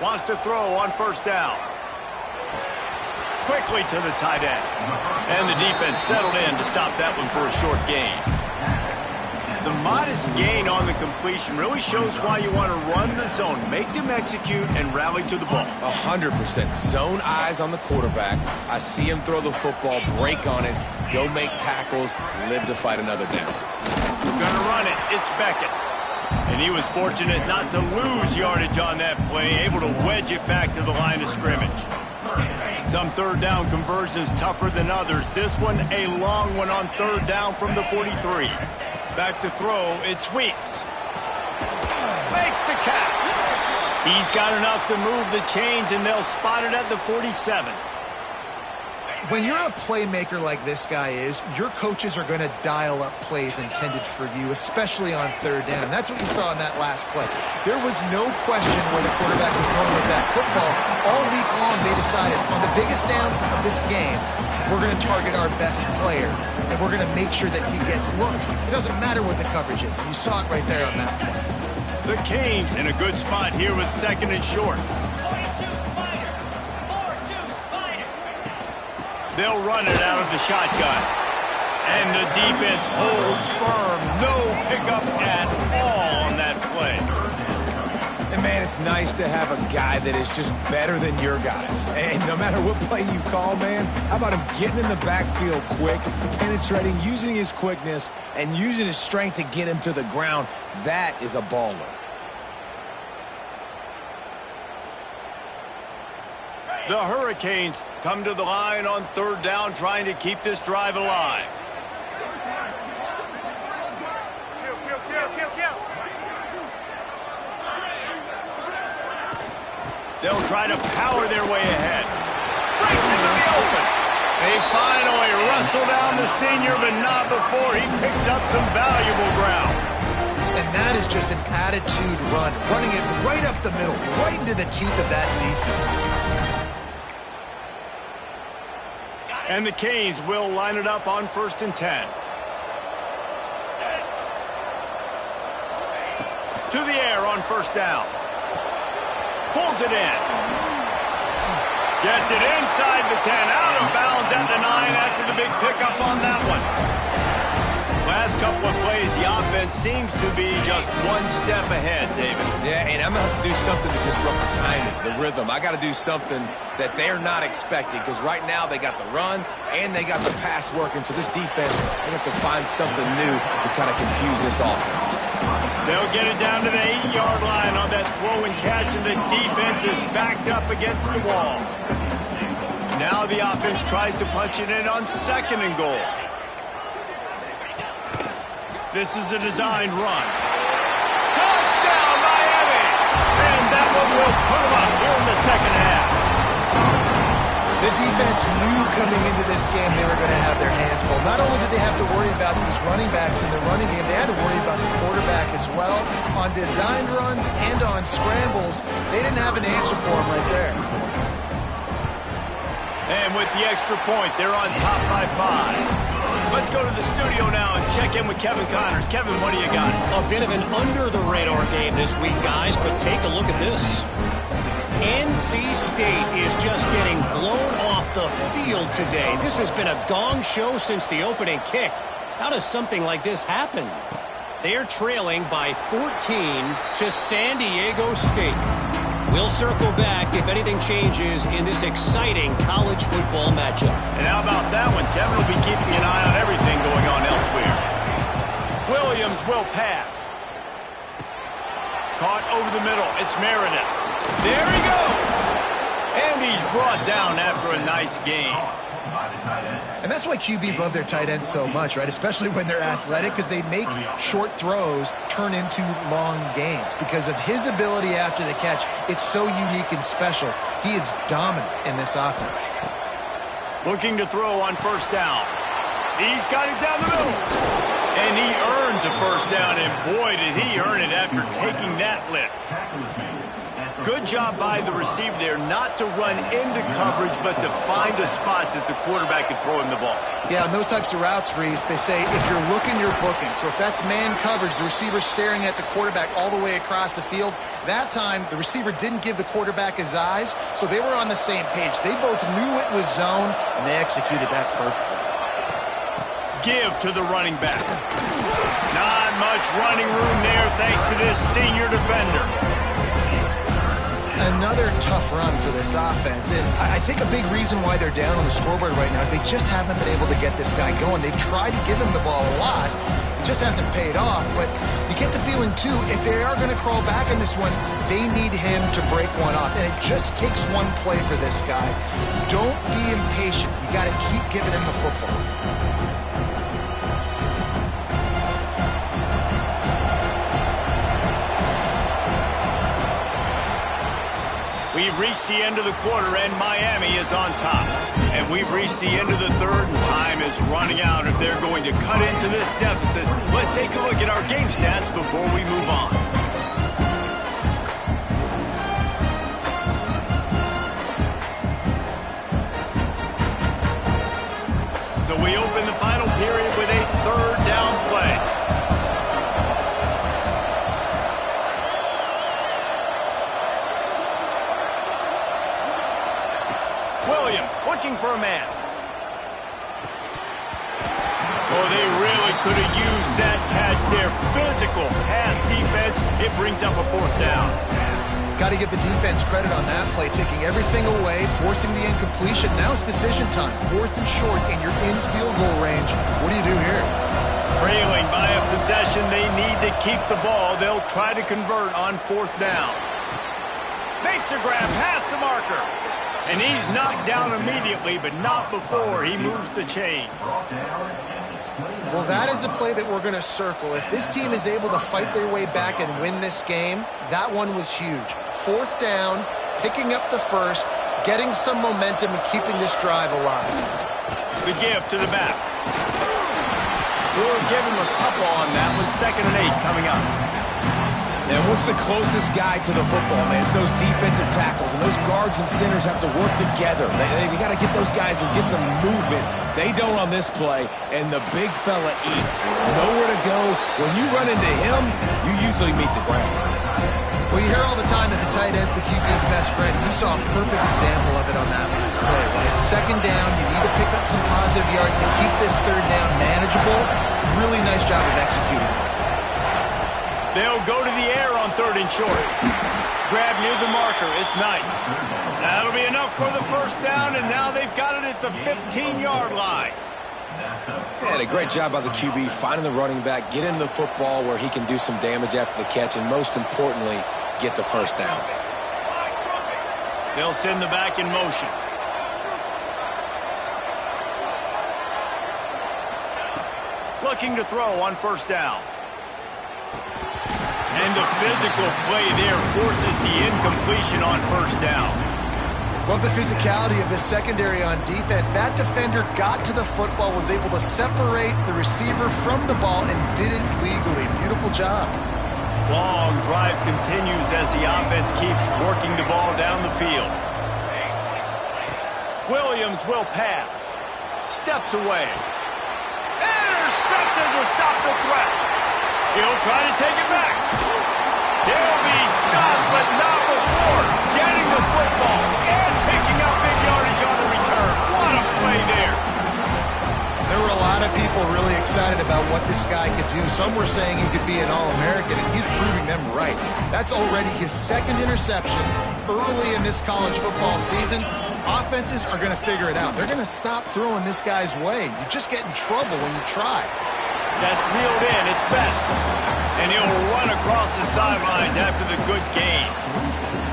Wants to throw on first down. Quickly to the tight end. And the defense settled in to stop that one for a short gain. The modest gain on the completion really shows why you want to run the zone. Make them execute and rally to the ball. 100%. Zone eyes on the quarterback. I see him throw the football, break on it, go make tackles, live to fight another down. We're going to run it. It's Beckett. And he was fortunate not to lose yardage on that play, able to wedge it back to the line of scrimmage. Some third down conversions tougher than others. This one a long one on third down from the 43. Back to throw, it's Weeks. Makes the catch. He's got enough to move the chains, and they'll spot it at the 47. When you're a playmaker like this guy is, your coaches are going to dial up plays intended for you, especially on third down. That's what you saw in that last play. There was no question where the quarterback was going with that football. All week long, they decided on the biggest downs of this game, we're going to target our best player, and we're going to make sure that he gets looks. It doesn't matter what the coverage is. You saw it right there on that play. The Canes in a good spot here with second and short. They'll run it out of the shotgun. And the defense holds firm. No pickup at all on that play. And, man, it's nice to have a guy that is just better than your guys. And no matter what play you call, man, how about him getting in the backfield quick, penetrating, using his quickness, and using his strength to get him to the ground. That is a baller. The Hurricanes come to the line on third down, trying to keep this drive alive. They'll try to power their way ahead. Breaks into the open. They finally wrestle down the senior, but not before he picks up some valuable ground. And that is just an attitude run, running it right up the middle, right into the teeth of that defense. And the Canes will line it up on 1st and 10. To the air on first down. Pulls it in. Gets it inside the 10. Out of bounds at the 9 after the big pickup on that one. Last couple of plays, the offense seems to be just one step ahead, David. Yeah, and I'm going to have to do something to disrupt the timing, the rhythm. I got to do something that they're not expecting, because right now they got the run and they got the pass working. So this defense, they have to find something new to kind of confuse this offense. They'll get it down to the 8-yard line on that throw and catch, and the defense is backed up against the wall. Now the offense tries to punch it in on 2nd and goal. This is a designed run. Touchdown, Miami! And that one will put them up here in the second half. The defense knew coming into this game they were going to have their hands full. Not only did they have to worry about these running backs in the running game, they had to worry about the quarterback as well. On designed runs and on scrambles, they didn't have an answer for him right there. And with the extra point, they're on top by 5. Let's go to the studio now and check in with Kevin Connors. Kevin, what do you got? A bit of an under-the-radar game this week, guys, but take a look at this. NC State is just getting blown off the field today. This has been a gong show since the opening kick. How does something like this happen? They're trailing by 14 to San Diego State. We'll circle back if anything changes in this exciting college football matchup. And how about that one? Kevin will be keeping an eye on everything going on elsewhere. Williams will pass. Caught over the middle. It's Meredith. There he goes. And he's brought down after a nice gain. And that's why QBs love their tight ends so much, right? Especially when they're athletic, because they make short throws turn into long gains. Because of his ability after the catch, it's so unique and special. He is dominant in this offense. Looking to throw on first down. He's got it down the middle. And he earns a first down, and boy, did he earn it after taking that lift. Good job by the receiver there not to run into coverage, but to find a spot that the quarterback could throw him the ball. Yeah, on those types of routes, Reese, they say if you're looking, you're booking. So if that's man coverage, the receiver's staring at the quarterback all the way across the field. That time, the receiver didn't give the quarterback his eyes, so they were on the same page. They both knew it was zone, and they executed that perfectly. Give to the running back. Not much running room there thanks to this senior defender. Another tough run for this offense, and I think a big reason why they're down on the scoreboard right now is they just haven't been able to get this guy going. They've tried to give him the ball a lot. It just hasn't paid off, but you get the feeling, too, if they are going to crawl back in this one, they need him to break one off, and it just takes one play for this guy. Don't be impatient. You got to keep giving him the football. We've reached the end of the quarter, and Miami is on top. And we've reached the end of the third, and time is running out if they're going to cut into this deficit. Let's take a look at our game stats before we move on. So we open the final period with a third down play. Williams looking for a man. Oh, they really could have used that catch there. Physical pass defense. It brings up a fourth down. Got to give the defense credit on that play, taking everything away, forcing the incompletion. Now it's decision time. 4th and short, and you're in field goal range. What do you do here? Trailing by a possession, they need to keep the ball. They'll try to convert on 4th down. Makes a grab past the marker. And he's knocked down immediately, but not before he moves the chains. Well, that is a play that we're going to circle. If this team is able to fight their way back and win this game, that one was huge. 4th down, picking up the first, getting some momentum and keeping this drive alive. The give to the back. We'll give him a couple on that one. 2nd and 8 coming up. And what's the closest guy to the football, man? It's those defensive tackles, and those guards and centers have to work together. They got to get those guys and get some movement. They don't on this play, and the big fella eats. Nowhere to go. When you run into him, you usually meet the ground. Well, you hear all the time that the tight end's the QB's best friend. You saw a perfect example of it on that last play, right? 2nd down, you need to pick up some positive yards to keep this 3rd down manageable. Really nice job of executing. They'll go to the air on 3rd and short. Grab near the marker. It's Knight. That'll be enough for the first down, and now they've got it at the 15-yard line. And a great job by the QB finding the running back, get him the football where he can do some damage after the catch, and most importantly, get the first down. They'll send the back in motion. Looking to throw on 1st down. And the physical play there forces the incompletion on 1st down. Love the physicality of the secondary on defense. That defender got to the football, was able to separate the receiver from the ball, and did it legally. Beautiful job. Long drive continues as the offense keeps working the ball down the field. Williams will pass. Steps away. Intercepted to stop the threat. He'll try to take it back. He'll be stopped, but not before getting the football and picking up big yardage on the return. What a play there. There were a lot of people really excited about what this guy could do. Some were saying he could be an All-American, and he's proving them right. That's already his second interception early in this college football season. Offenses are going to figure it out. They're going to stop throwing this guy's way. You just get in trouble when you try. That's reeled in. It's best. And he'll run across the sidelines after the good gain.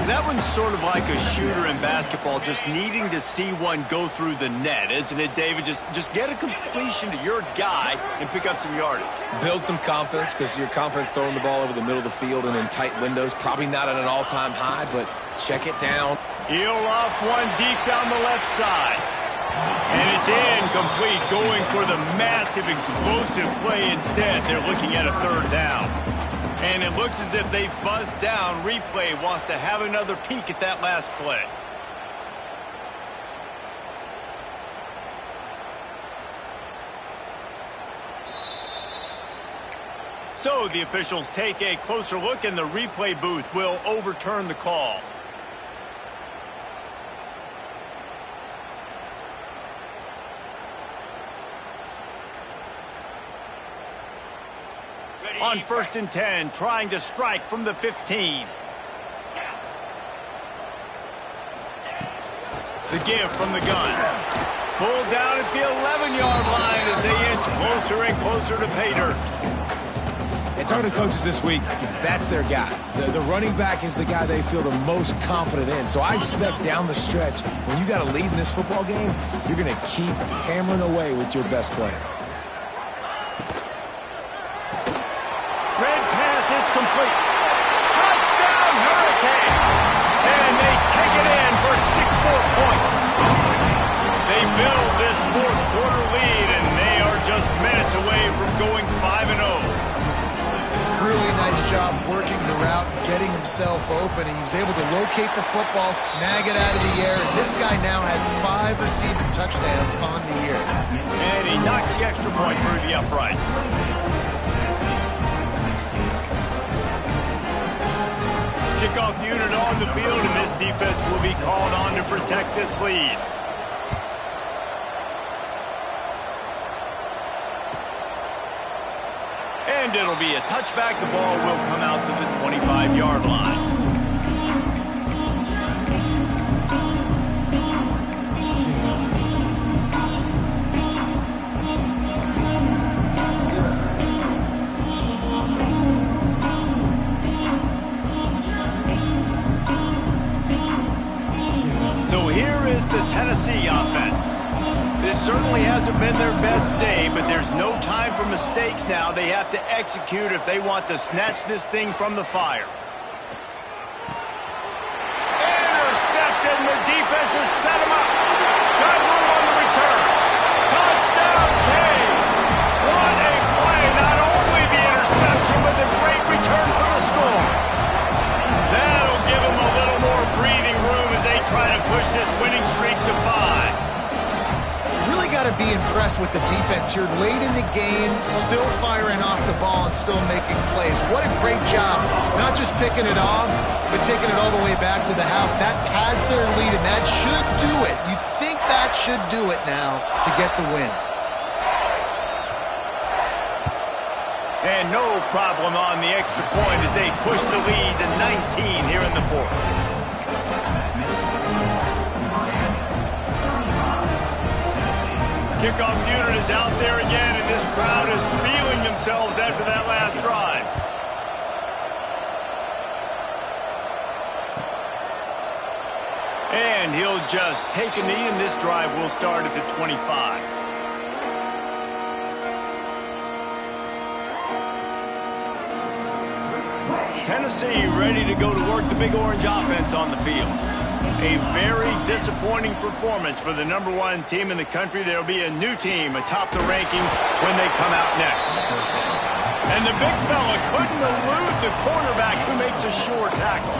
That one's sort of like a shooter in basketball, just needing to see one go through the net, isn't it, David? Just get a completion to your guy and pick up some yardage. Build some confidence, because your confidence throwing the ball over the middle of the field and in tight windows, probably not at an all-time high, but check it down. He'll loft one deep down the left side. And it's incomplete, going for the massive, explosive play instead. They're looking at a third down. And it looks as if they've buzzed down. Replay wants to have another peek at that last play. So the officials take a closer look, and the replay booth will overturn the call. On 1st and 10, trying to strike from the 15. The give from the gun. Pulled down at the 11-yard line as they inch closer and closer to pay dirt. And talking to coaches this week, that's their guy. The running back is the guy they feel the most confident in. So I expect down the stretch, when you got a lead in this football game, you're going to keep hammering away with your best player. It's complete. Touchdown, Hurricane. And they take it in for 6 more points. They build this fourth quarter lead, and they are just minutes away from going 5-0. Really nice job working the route, getting himself open, and he was able to locate the football, snag it out of the air, and this guy now has 5 receiving touchdowns on the year. And he knocks the extra point through the uprights. Kickoff unit on the field, and this defense will be called on to protect this lead. And it'll be a touchback. The ball will come out to the 25-yard line. The Tennessee offense. This certainly hasn't been their best day, but there's no time for mistakes now. They have to execute if they want to snatch this thing from the fire. Intercepted, and the defense has set him up. Got room on the return. Touchdown, Canes. What a play. Not only the interception, but the great return for the score. That'll give them a little more breathing room as they try to push this winning streak to 5. Really got to be impressed with the defense here. Late in the game, still firing off the ball and still making plays. What a great job. Not just picking it off, but taking it all the way back to the house. That pads their lead, and that should do it. You think that should do it now to get the win. And no problem on the extra point as they push the lead to 19 here in the fourth. Kickoff unit is out there again, and this crowd is feeling themselves after that last drive. And he'll just take a knee, and this drive will start at the 25. Tennessee ready to go to work the Big Orange offense on the field. A very disappointing performance for the #1 team in the country. There will be a new team atop the rankings when they come out next. And the big fella couldn't elude the cornerback who makes a sure tackle.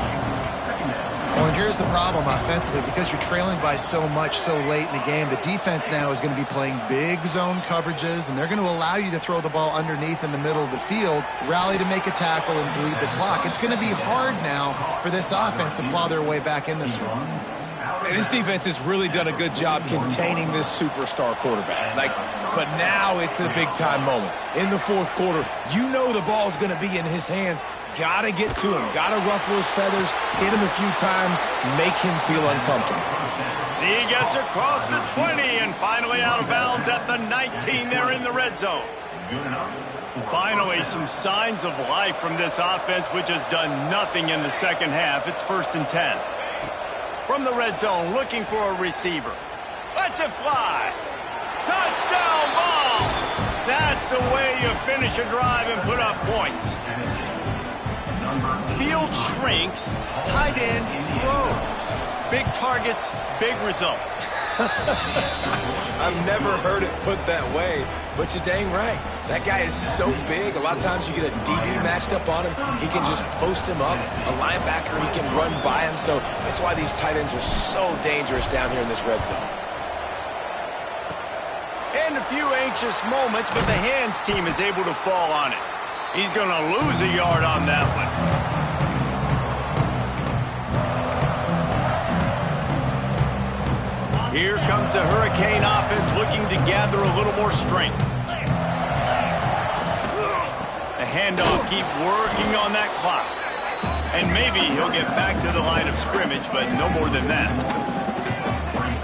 Well, and here's the problem offensively. Because you're trailing by so much so late in the game, the defense now is going to be playing big zone coverages, and they're going to allow you to throw the ball underneath in the middle of the field, rally to make a tackle, and bleed the clock. It's going to be hard now for this offense to claw their way back in this one. And this defense has really done a good job containing this superstar quarterback. But now it's the big-time moment. In the fourth quarter, you know the ball's going to be in his hands. Got to get to him. Got to ruffle his feathers, hit him a few times, make him feel uncomfortable. He gets across the 20 and finally out of bounds at the 19 there in the red zone. Finally, some signs of life from this offense, which has done nothing in the second half. It's 1st and 10. From the red zone, looking for a receiver. Lets it fly. Touchdown ball! That's the way you finish a drive and put up points. Field shrinks, tight end grows. Big targets, big results. I've never heard it put that way, but you're dang right. That guy is so big, a lot of times you get a DB matched up on him. He can just post him up. A linebacker, he can run by him. So that's why these tight ends are so dangerous down here in this red zone. And a few anxious moments, but the hands team is able to fall on it. He's going to lose a yard on that one. Here comes the Hurricane offense looking to gather a little more strength. The handoff, keep working on that clock. And maybe he'll get back to the line of scrimmage, but no more than that.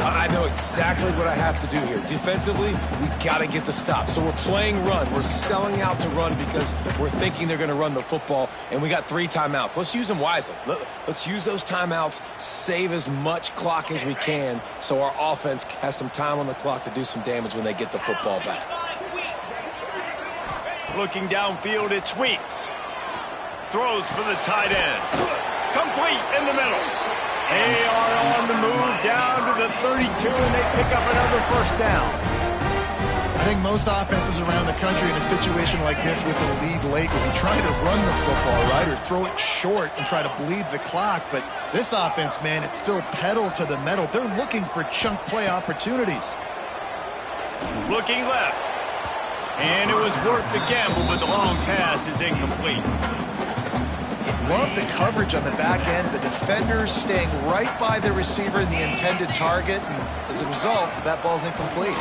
I know exactly what I have to do here. Defensively, we got to get the stop. So we're playing run. We're selling out to run because we're thinking they're going to run the football, and we got 3 timeouts. Let's use them wisely. Let's use those timeouts, save as much clock as we can so our offense has some time on the clock to do some damage when they get the football back. Looking downfield, it's Weeks. Throws for the tight end. Complete in the middle. They are on the move down to the 32, and they pick up another first down. I think most offenses around the country in a situation like this with a lead late would be trying to run the football, right, or throw it short and try to bleed the clock. But this offense, man, it's still pedal to the metal. They're looking for chunk play opportunities. Looking left. And it was worth the gamble, but the long pass is incomplete. Love the coverage on the back end. The defenders staying right by the receiver in the intended target, and as a result, that ball's incomplete.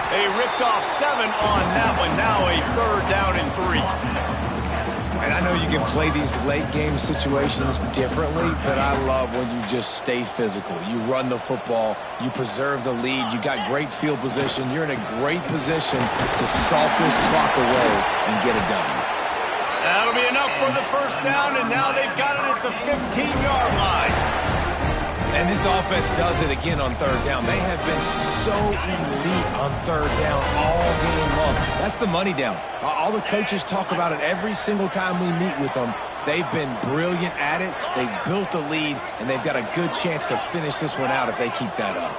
They ripped off 7 on that one. Now a 3rd down and 3. And I know you can play these late game situations differently, but I love when you just stay physical. You run the football, you preserve the lead, you got great field position. You're in a great position to salt this clock away and get a W. That'll be enough for the first down, and now they've got it at the 15-yard line. And this offense does it again on 3rd down. They have been so elite on 3rd down all game long. That's the money down. All the coaches talk about it every single time we meet with them. They've been brilliant at it. They've built the lead, and they've got a good chance to finish this one out if they keep that up.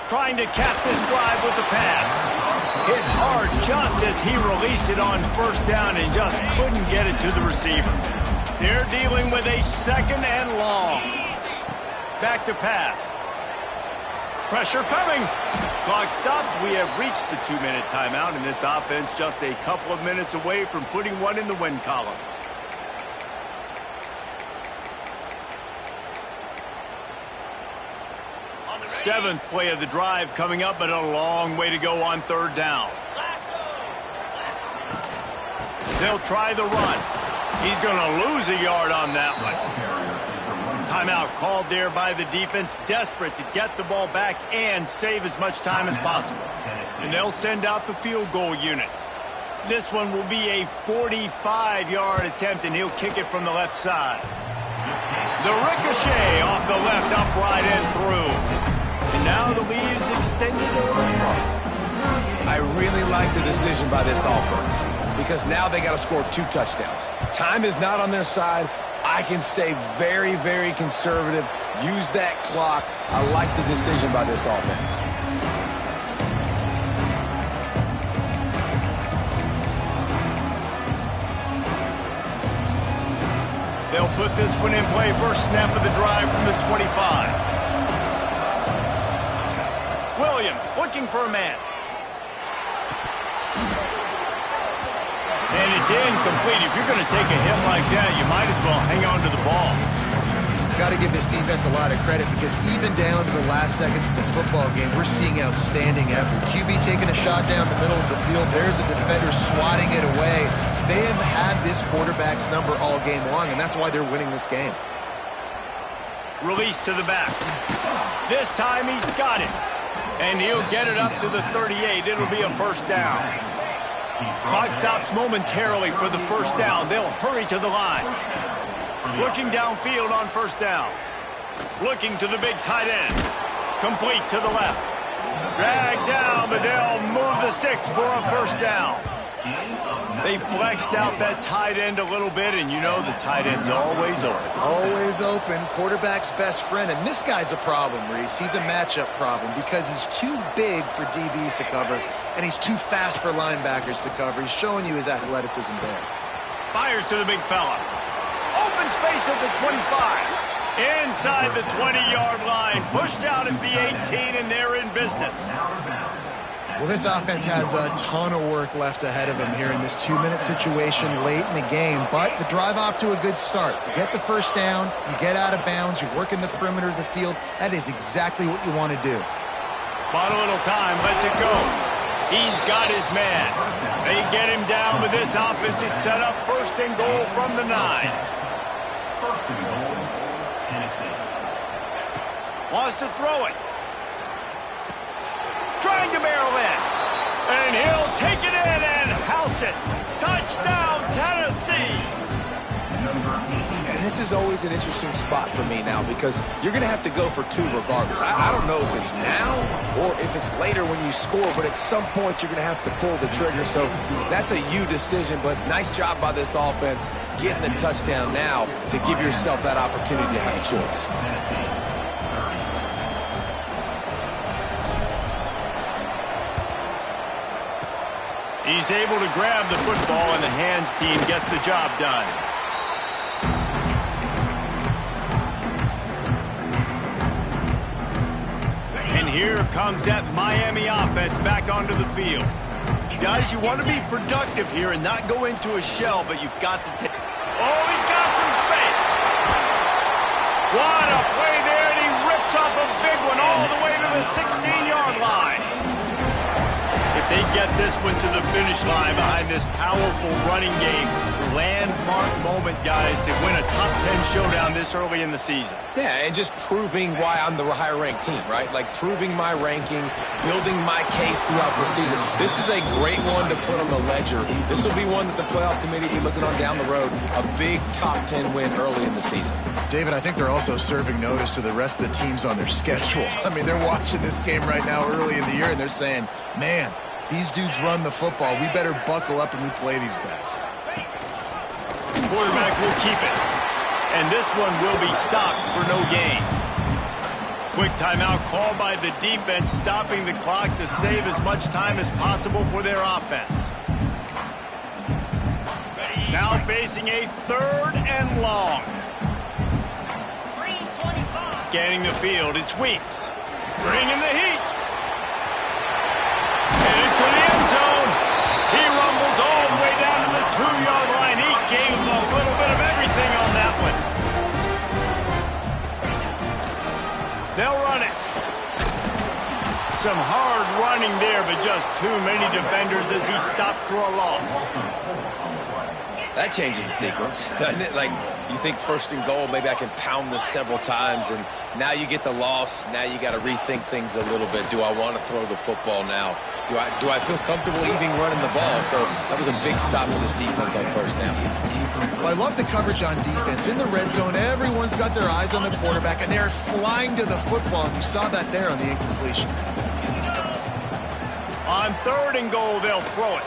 Trying to cap this drive with the pass. Hit hard just as he released it on 1st down and just couldn't get it to the receiver. They're dealing with a 2nd and long. Back to pass. Pressure coming. Clock stops. We have reached the 2-minute timeout, and this offense just a couple of minutes away from putting one in the win column. Seventh play of the drive coming up, but a long way to go on 3rd down. They'll try the run. He's going to lose a yard on that one. Timeout called there by the defense, desperate to get the ball back and save as much time as possible. And they'll send out the field goal unit. This one will be a 45-yard attempt, and he'll kick it from the left side. The ricochet off the left upright and through. And now the lead is extended a little further. I really like the decision by this offense because now they got to score 2 touchdowns. Time is not on their side. I can stay very, very conservative, use that clock. I like the decision by this offense. They'll put this one in play first snap of the drive from the 25. Williams looking for a man. And it's incomplete. If you're going to take a hit like that, you might as well hang on to the ball. Got to give this defense a lot of credit because even down to the last seconds of this football game, we're seeing outstanding effort. QB taking a shot down the middle of the field. There's a defender swatting it away. They have had this quarterback's number all game long, and that's why they're winning this game. Release to the back. This time he's got it. And he'll get it up to the 38. It'll be a first down. Clock stops momentarily for the first down. They'll hurry to the line. Looking downfield on first down. Looking to the big tight end. Complete to the left. Drag down, but they'll move the sticks for a first down. They flexed out that tight end a little bit, and you know the tight end's always open. Always open. Quarterback's best friend. And this guy's a problem, Reese. He's a matchup problem because he's too big for DBs to cover, and he's too fast for linebackers to cover. He's showing you his athleticism there. Fires to the big fella. Open space at the 25. Inside the 20-yard line. Pushed out at the 18, and they're in business. Well, this offense has a ton of work left ahead of them here in this 2-minute situation late in the game, but the drive off to a good start. You get the first down, you get out of bounds, you work in the perimeter of the field. That is exactly what you want to do. Bought a little time, lets it go. He's got his man. They get him down, but this offense is set up first and goal from the 9. Wants to throw it. Trying to barrel in. And he'll take it in and house it. Touchdown, Tennessee. And this is always an interesting spot for me now because you're going to have to go for 2 regardless. I don't know if it's now or if it's later when you score, but at some point you're going to have to pull the trigger. So that's a you decision, but nice job by this offense getting the touchdown now to give yourself that opportunity to have a choice. He's able to grab the football, and the hands team gets the job done. And here comes that Miami offense back onto the field. Guys, you want to be productive here and not go into a shell, but you've got to take... Oh, he's got some space. What a play there, and he rips off a big one all the way to the 16-yard line. If they get this one to the finish line behind this powerful running game, landmark moment, guys, to win a top 10 showdown this early in the season. Yeah, and just proving why I'm the higher-ranked team, right? Like proving my ranking, building my case throughout the season. This is a great one to put on the ledger. This will be one that the playoff committee will be looking on down the road. A big top 10 win early in the season. David, I think they're also serving notice to the rest of the teams on their schedule. I mean, they're watching this game right now early in the year, and they're saying, man, these dudes run the football. We better buckle up and we play these guys. Quarterback will keep it. And this one will be stopped for no gain. Quick timeout called by the defense, stopping the clock to save as much time as possible for their offense. Now facing a 3rd and long. Scanning the field, it's Weeks. Bringing the heat. And into the end zone. He rumbles all the way down to the 2-yard line. He gave him a little bit of everything on that one. They'll run it. Some hard running there, but just too many defenders as he stopped for a loss. That changes the sequence, doesn't it? Like, you think 1st and goal, maybe I can pound this several times, and now you get the loss. Now you got to rethink things a little bit. Do I want to throw the football now? Do I feel comfortable even running the ball? So that was a big stop for this defense on 1st down. Well, I love the coverage on defense. In the red zone, everyone's got their eyes on the quarterback, and they're flying to the football, and you saw that there on the incompletion. On 3rd and goal, they'll throw it.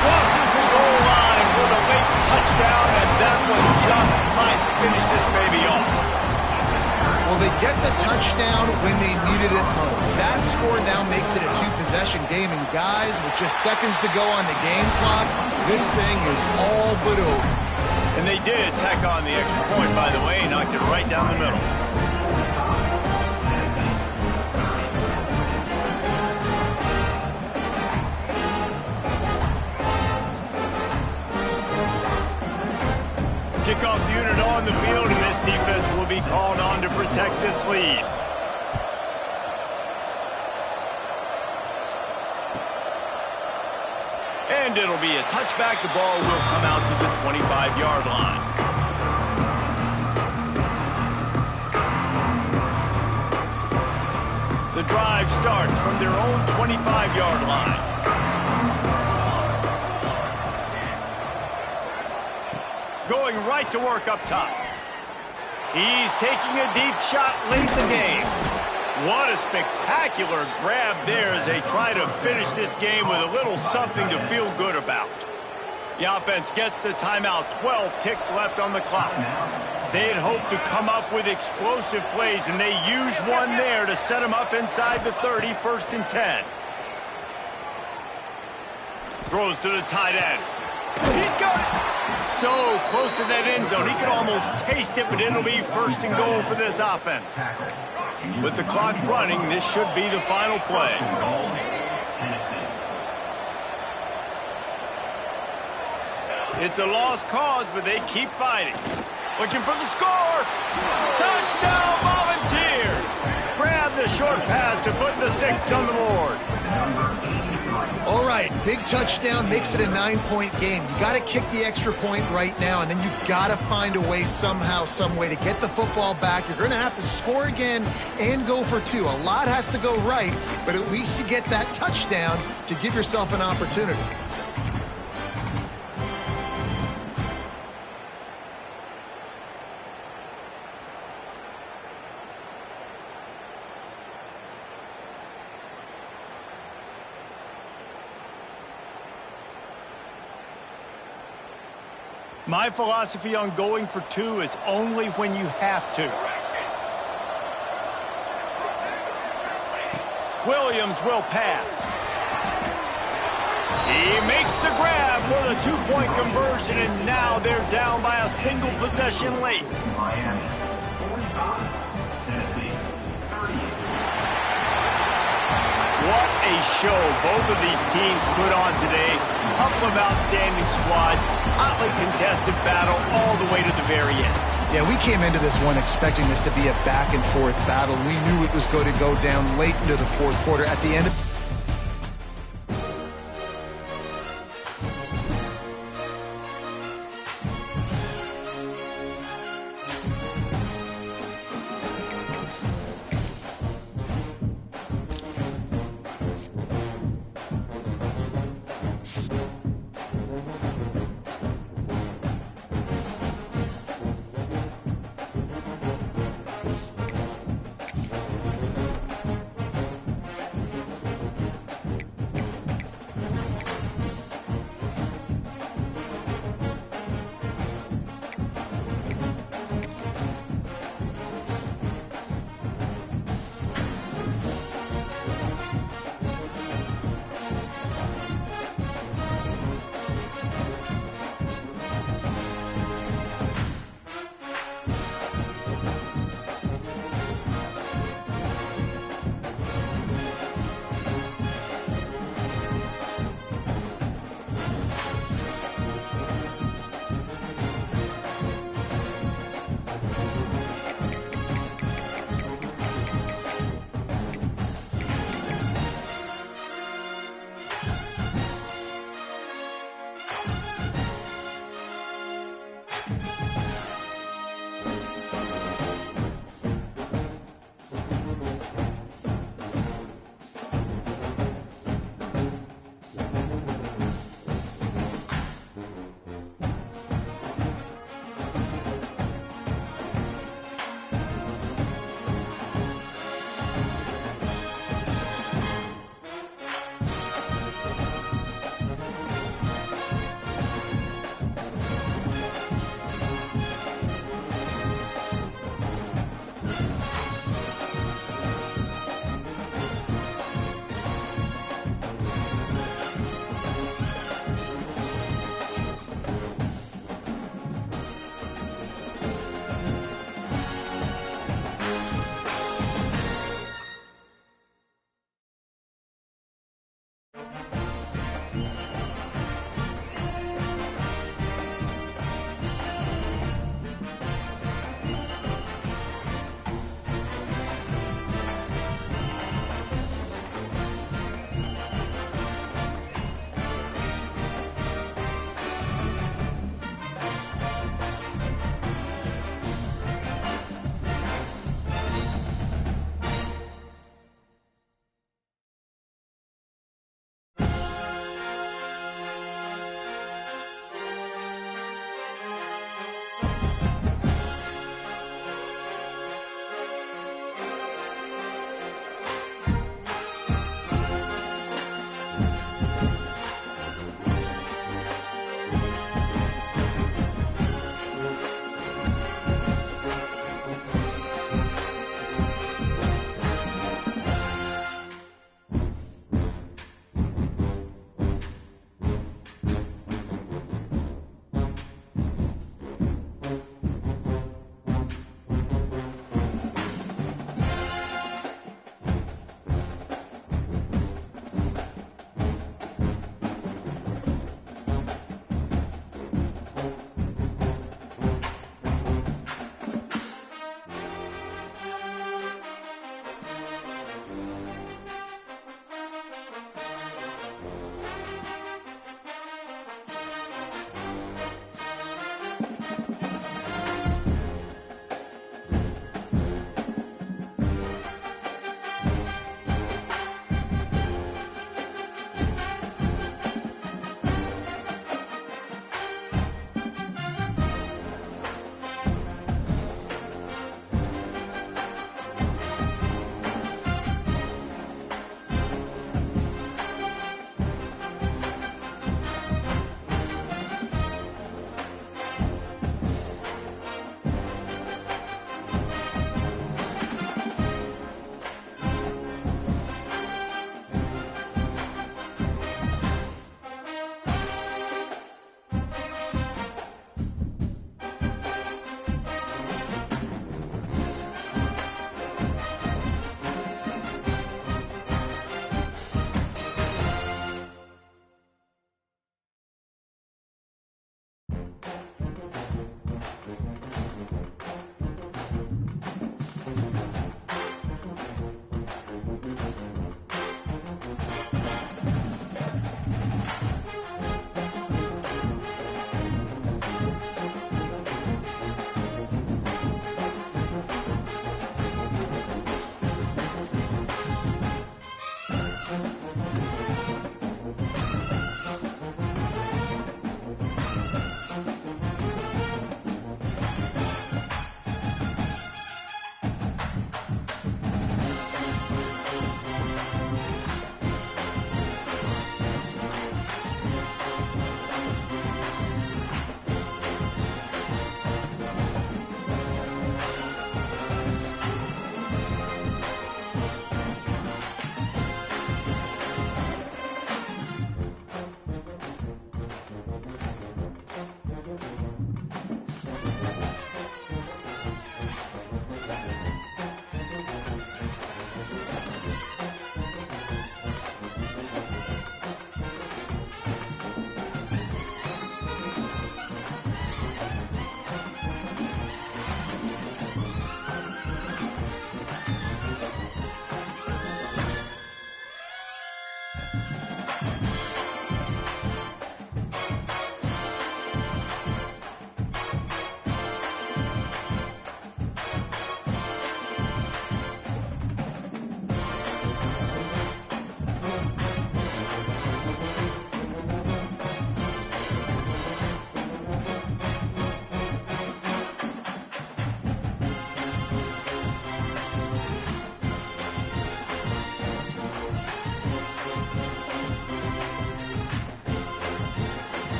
Crosses the goal line for the late touchdown, and that one just might finish this baby off. Well, they get the touchdown when they needed it most. That score now makes it a two-possession game, and guys, with just seconds to go on the game clock, this thing is all but over. And they did tack on the extra point, by the way, knocked it right down the middle. Kickoff unit on the field, and this defense will be called on to protect this lead. And it'll be a touchback. The ball will come out to the 25-yard line. The drive starts from their own 25-yard line. Going right to work up top. He's taking a deep shot late in the game. What a spectacular grab there as they try to finish this game with a little something to feel good about. The offense gets the timeout, 12 ticks left on the clock. They had hoped to come up with explosive plays, and they used one there to set them up inside the 30, 1st and 10. Throws to the tight end. He's got it! So close to that end zone. He could almost taste it, but it'll be 1st and goal for this offense. With the clock running, this should be the final play. It's a lost cause, but they keep fighting. Looking for the score. Touchdown, Volunteers! Grab the short pass to put the 6 on the board. All right, big touchdown makes it a 9-point game. You got to kick the extra point right now, and then you've got to find a way somehow, some way to get the football back. You're going to have to score again and go for 2. A lot has to go right, but at least you get that touchdown to give yourself an opportunity. My philosophy on going for 2 is only when you have to. Williams will pass. He makes the grab for the 2-point conversion, and now they're down by a single possession late. Miami, 45, Tennessee, 30. What a show both of these teams put on today. A couple of outstanding squads, hotly contested battle all the way to the very end. Yeah, we came into this one expecting this to be a back-and-forth battle. We knew it was going to go down late into the 4th quarter. At the end of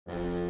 Tennessee.